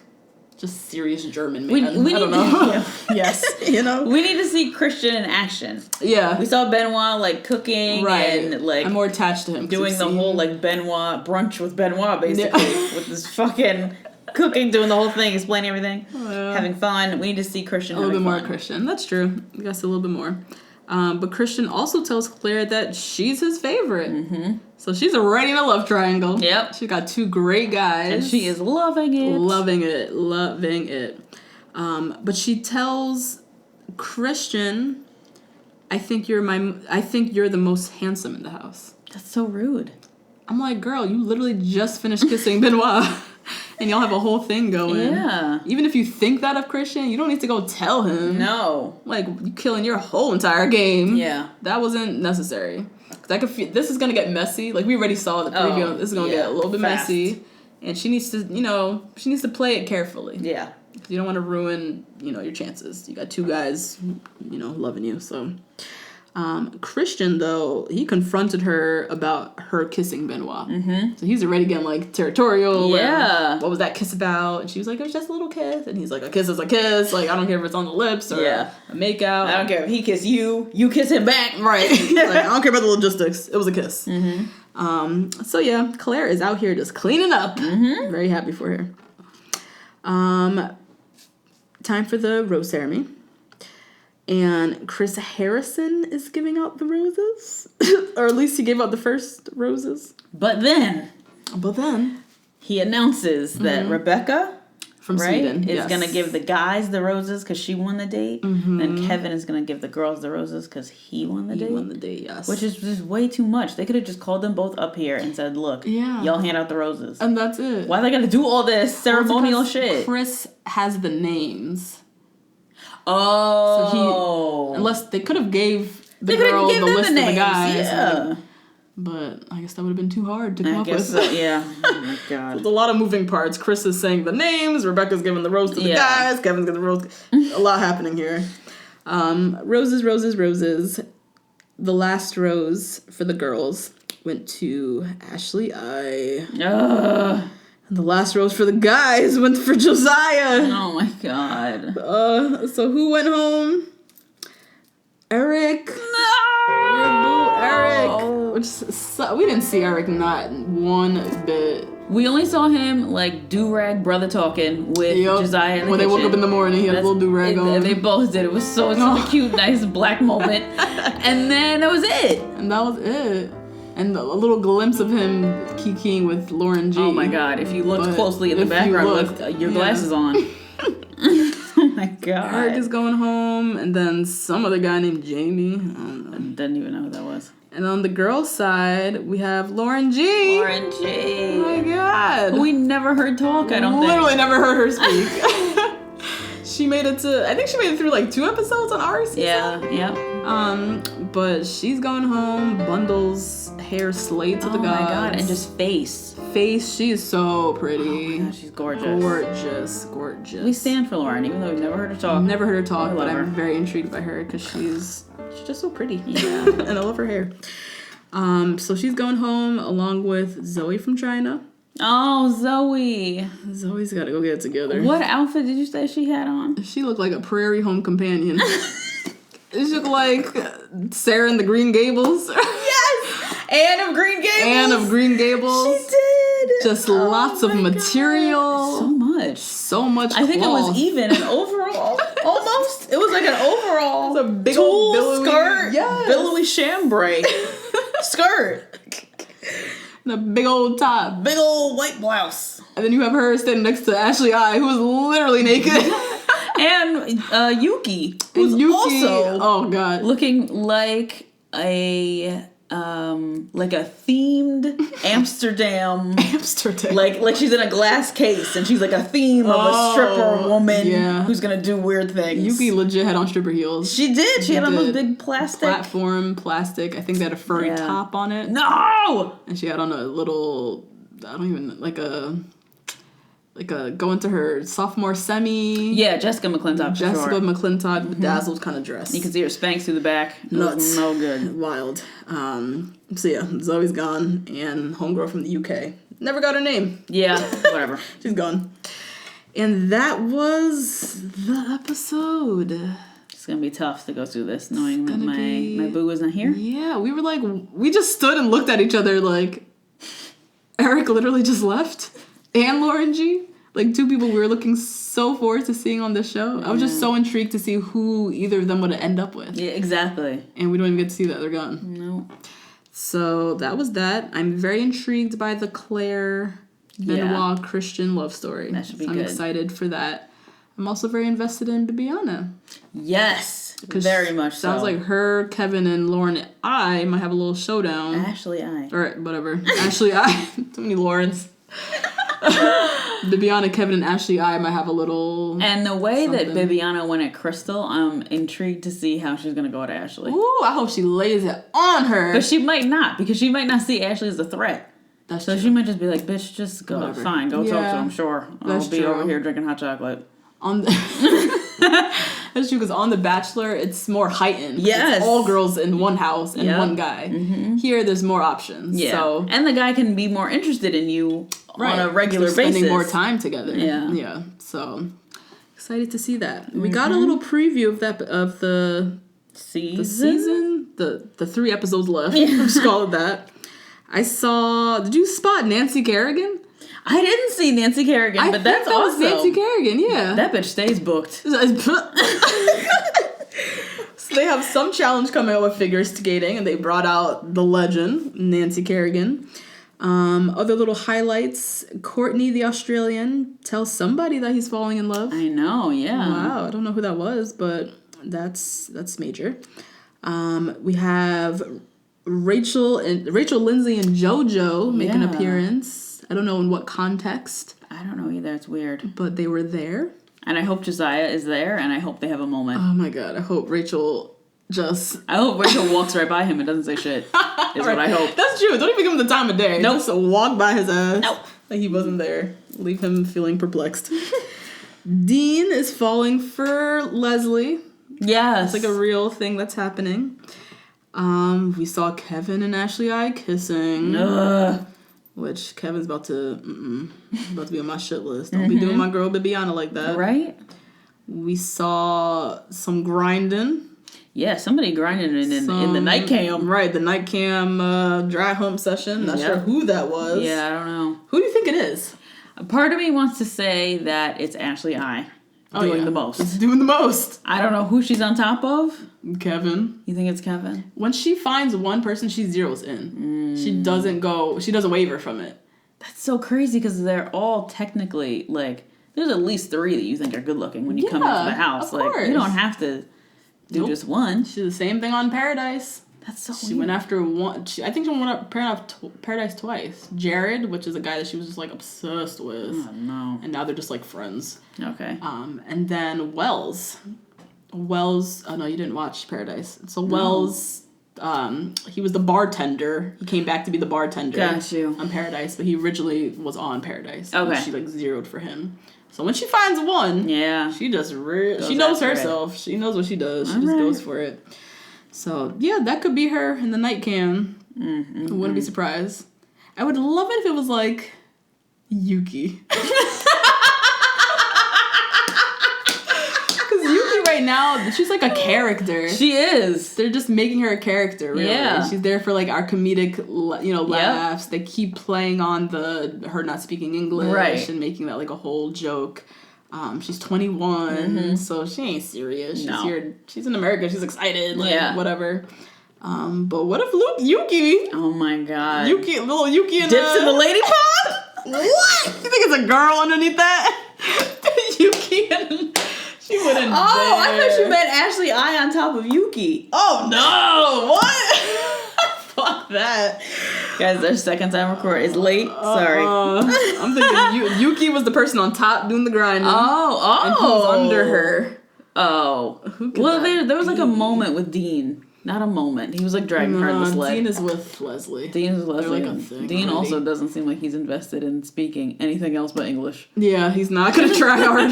just serious German man.
We
I don't
need
know.
Yes.
You know?
We need to see Christian in action.
Yeah.
We saw Benoit, like, cooking and, like...
I'm more attached to him.
Doing the whole, like, Benoit, brunch with Benoit, basically. With this fucking cooking, doing the whole thing, explaining everything. Having fun. We need to see Christian
a little bit more Christian. That's true. I guess a little bit more. But Christian also tells Claire that she's his favorite. Mm-hmm. So she's already in a love triangle.
Yep.
She's got 2 great guys.
And she is loving it.
Loving it. But she tells Christian, I think you're the most handsome in the house.
That's so rude.
I'm like, girl, you literally just finished kissing Benoit. And y'all have a whole thing going. Yeah. Even if you think that of Christian, you don't need to go tell him.
No.
Like, you killing your whole entire game.
Yeah.
That wasn't necessary. Cause I could feel, this is going to get messy. Like, we already saw the preview. This is going to get a little bit messy. And she needs to, play it carefully.
Yeah.
You don't want to ruin, your chances. You got 2 guys, loving you, so... Christian, though, he confronted her about her kissing Benoit. Mm-hmm. So he's already getting, like, territorial.
Yeah.
What was that kiss about? And she was like, it was just a little kiss. And he's like, a kiss is a kiss. Like, I don't care if it's on the lips or a makeout.
I don't care if he kiss you, you kiss him back.
Right. Like, I don't care about the logistics. It was a kiss. Mm-hmm. So, yeah, Claire is out here just cleaning up. Mm-hmm. Very happy for her. Time for the rose ceremony. And Chris Harrison is giving out the roses. Or at least he gave out the first roses.
But then he announces that Rebecca
from Sweden
is going to give the guys the roses because she won the date. Mm-hmm. And Kevin is going to give the girls the roses because he won the date.
He won the date, yes.
Which is just way too much. They could have just called them both up here and said, look, y'all hand out the roses.
And that's it.
Why are they going to do all this ceremonial shit?
Chris has the names.
Oh.
So unless they could have gave the girl the list of the guys.
Yeah.
But I guess that would have been too hard to come up with.
So, yeah. Oh my God.
There's a lot of moving parts. Chris is saying the names. Rebecca's giving the rose to the guys. Kevin's giving the rose. A lot happening here. Roses, roses, roses. The last rose for the girls went to Ashley I. And the last rose for the guys went for Josiah.
Oh my God.
So who went home? Eric.
No!
Your boo, Eric. Which we didn't see Eric not one bit.
We only saw him like do-rag brother talking with Josiah in the
when
kitchen.
they woke up in the morning, he had a little do-rag on.
And they both did. It was such a cute, nice black moment. And then that was it.
And that was it. And a little glimpse of him kikiing with Lauren G.
Oh my God. If you looked closely in the background with your glasses on. Oh my God.
Eric is going home, and then some other guy named Jamie. I don't know.
I didn't even know who that was.
And on the girls' side, we have Lauren G.
Lauren G.
Oh my God.
We never heard talk, I don't think.
Literally never heard her speak. She made it through like 2 episodes on our season.
Yeah.
But she's going home, bundles hair slayed to the gods.
Oh my God, and just face.
She is so pretty.
Oh my God, she's gorgeous.
Gorgeous.
We stand for Lauren, even though we've never heard her talk.
Never heard her talk, but I'm very intrigued by her because she's just so pretty.
Yeah.
And I love her hair. So she's going home along with Zoe from China.
Oh, Zoe.
Zoe's got to go get it together.
What outfit did you say she had on?
She looked like a prairie home companion. She looked like Sarah in the Green Gables.
Yes! Anne of Green Gables.
Anne of Green Gables.
She did.
Just lots of material.
God. So much
cloth.
I think it was even an overall. Almost. It was like an overall.
It was a big
tulle
old billowy
skirt.
Yes.
Billowy chambray skirt.
And a big old top.
Big old white blouse.
And then you have her standing next to Ashley I, who was literally naked.
And Yuki, who's also
oh god,
looking like a themed Amsterdam, like she's in a glass case and she's like a theme of a stripper woman who's gonna do weird things.
Yuki legit had on stripper heels.
She did. She had on those big plastic.
I think they had a furry top on it.
No,
and she had on a little, like a go into her sophomore semi.
Yeah, Jessica McClintock.
McClintock, bedazzled kind of dress.
You can see her Spanx through the back.
Nuts.
No good.
Wild. So yeah, Zoe's gone, and homegirl from the UK. Never got her name.
Yeah, whatever.
She's gone. And that was the episode.
It's gonna be tough to go through this knowing that my boo is not here.
Yeah, we were like, we just stood and looked at each other like, Eric literally just left, and Lauren G. Like, two people we were looking so forward to seeing on this show. I was just so intrigued to see who either of them would end up with.
Yeah, exactly.
And we don't even get to see that. They're gone.
No.
So that was that. I'm very intrigued by the Claire Benoit Christian love story.
That should be
good. I'm excited for that. I'm also very invested in Bibiana.
Yes, very much so.
Sounds like her, Kevin, and Lauren I might have a little showdown.
Ashley I.
Or whatever. Ashley I. Too many Laurens. Bibiana, Kevin, and Ashley I might have a little.
And the way that Bibiana went at Crystal, I'm intrigued to see how she's gonna go at Ashley.
Ooh, I hope she lays it on her.
But she might not, because she might not see Ashley as a threat.
That's
so
true.
She might just be like, "Bitch, just go.
Whatever.
Fine, go talk to him. Sure, I'll be over here drinking hot chocolate."
On the That's true, because on The Bachelor, it's more heightened.
Yes.
It's all girls in one house and one guy. Mm-hmm. Here, there's more options.
Yeah.
So.
And the guy can be more interested in you on a regular basis.
Spending more time together.
Yeah.
Yeah. So, excited to see that. We got a little preview of the season. The 3 episodes left. Just call it that. Did you spot Nancy Kerrigan?
I didn't see Nancy Kerrigan, but that's awesome.
Nancy Kerrigan, yeah.
That bitch stays booked.
So they have some challenge coming out with figure skating, and they brought out the legend, Nancy Kerrigan. Other little highlights. Courtney, the Australian, tells somebody that he's falling in love.
I know, yeah.
Wow, I don't know who that was, but that's major. We have Rachel, Lindsay, and JoJo make an appearance. I don't know in what context.
I don't know either. It's weird.
But they were there.
And I hope Josiah is there, and I hope they have a moment.
Oh my god, I hope Rachel
walks right by him and doesn't say shit. Is what I hope.
That's true. Don't even give him the time of day.
Nope.
Just walk by his ass.
Nope.
Like he wasn't there. Leave him feeling perplexed. Dean is falling for Leslie.
Yes.
It's like a real thing that's happening. We saw Kevin and Ashley I kissing.
Ugh.
Which Kevin's about to be on my shit list. Don't be doing my girl Bibiana like that.
Right?
We saw some grinding.
Yeah, somebody grinding in the night cam.
Right, the night cam dry hump session. Not sure who that was.
Yeah, I don't know.
Who do you think it is?
A part of me wants to say that it's Ashley I doing the most.
It's doing the most.
I don't know who she's on top of.
Kevin.
You think it's Kevin?
When she finds one person, she zeroes in. She doesn't waver from it.
That's so crazy because they're all technically, like, there's at least 3 that you think are good looking when you come into the house.
Of
Like,
course.
you don't have to do just one.
She did the same thing on Paradise.
That's so
She
weird.
went after one. I think she went up Paradise twice. Jared, which is a guy that she was just like obsessed with.
Oh, no.
And now they're just like friends.
Okay.
And then Wells. Oh no, you didn't watch Paradise. So Wells, he was the bartender. He came back to be the bartender.
Got you.
On Paradise, but he originally was on Paradise.
Okay.
And she like zeroed for him. So when she finds one, she just she knows herself. She knows what she does. She just goes for it. So yeah, that could be her in the night cam. I wouldn't be surprised. I would love it if it was like Yuki. Right now, she's like a character.
She is.
They're just making her a character, really. Yeah. She's there for like our comedic, laughs. They keep playing on her not speaking English and making that like a whole joke. She's 21, so she ain't serious. She's here. She's in America. She's excited. Like, whatever. But what if Yuki?
Oh my god.
Little Yuki
dips in the lady pot?
What? You think it's a girl underneath that? Yuki and... She wouldn't dare.
I thought you meant Ashley I on top of Yuki.
Oh no! What? Fuck that.
Guys, their second time record is late. Sorry.
I'm thinking Yuki was the person on top doing the grinding. And who's under her?
Oh. Well, there was like a moment with Dean. Not a moment. He was like dragging her in the sled.
Dean is with Leslie.
Dean is with Leslie. Like Dean also doesn't seem like he's invested in speaking anything else but English.
Yeah, he's not gonna try hard.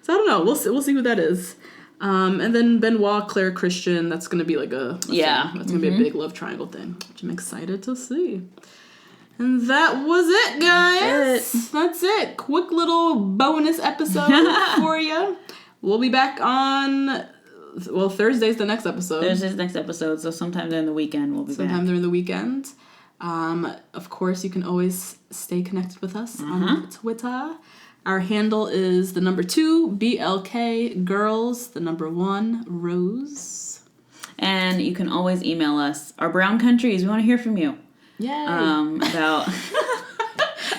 So I don't know. We'll see who that is. And then Benoit, Claire, Christian. That's gonna be like a thing. That's gonna be a big love triangle thing, which I'm excited to see. And that was it, guys. That's it. Quick little bonus episode for you. We'll be back on... Well, Thursday's the next episode.
Thursday's the next episode, so sometime during the weekend we'll be back.
Sometime during the weekend. Of course, you can always stay connected with us on Twitter. Our handle is the number 2, BLK Girls, the number 1, Rose. And
you can always email us. Our brown countries, we want to hear from you.
Yay.
About...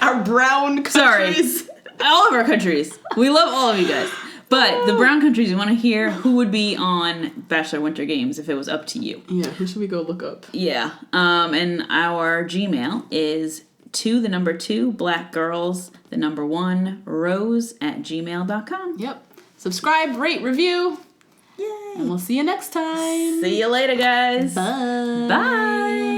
Our brown countries.
Sorry. All of our countries. We love all of you guys. But the brown countries, we want to hear who would be on Bachelor Winter Games if it was up to you.
Yeah, who should we go look up?
Yeah. And our Gmail is 2, the number 2, black girls, the number 1, rose @gmail.com.
Yep. Subscribe, rate, review.
Yay.
And we'll see you next time.
See you later, guys.
Bye.
Bye.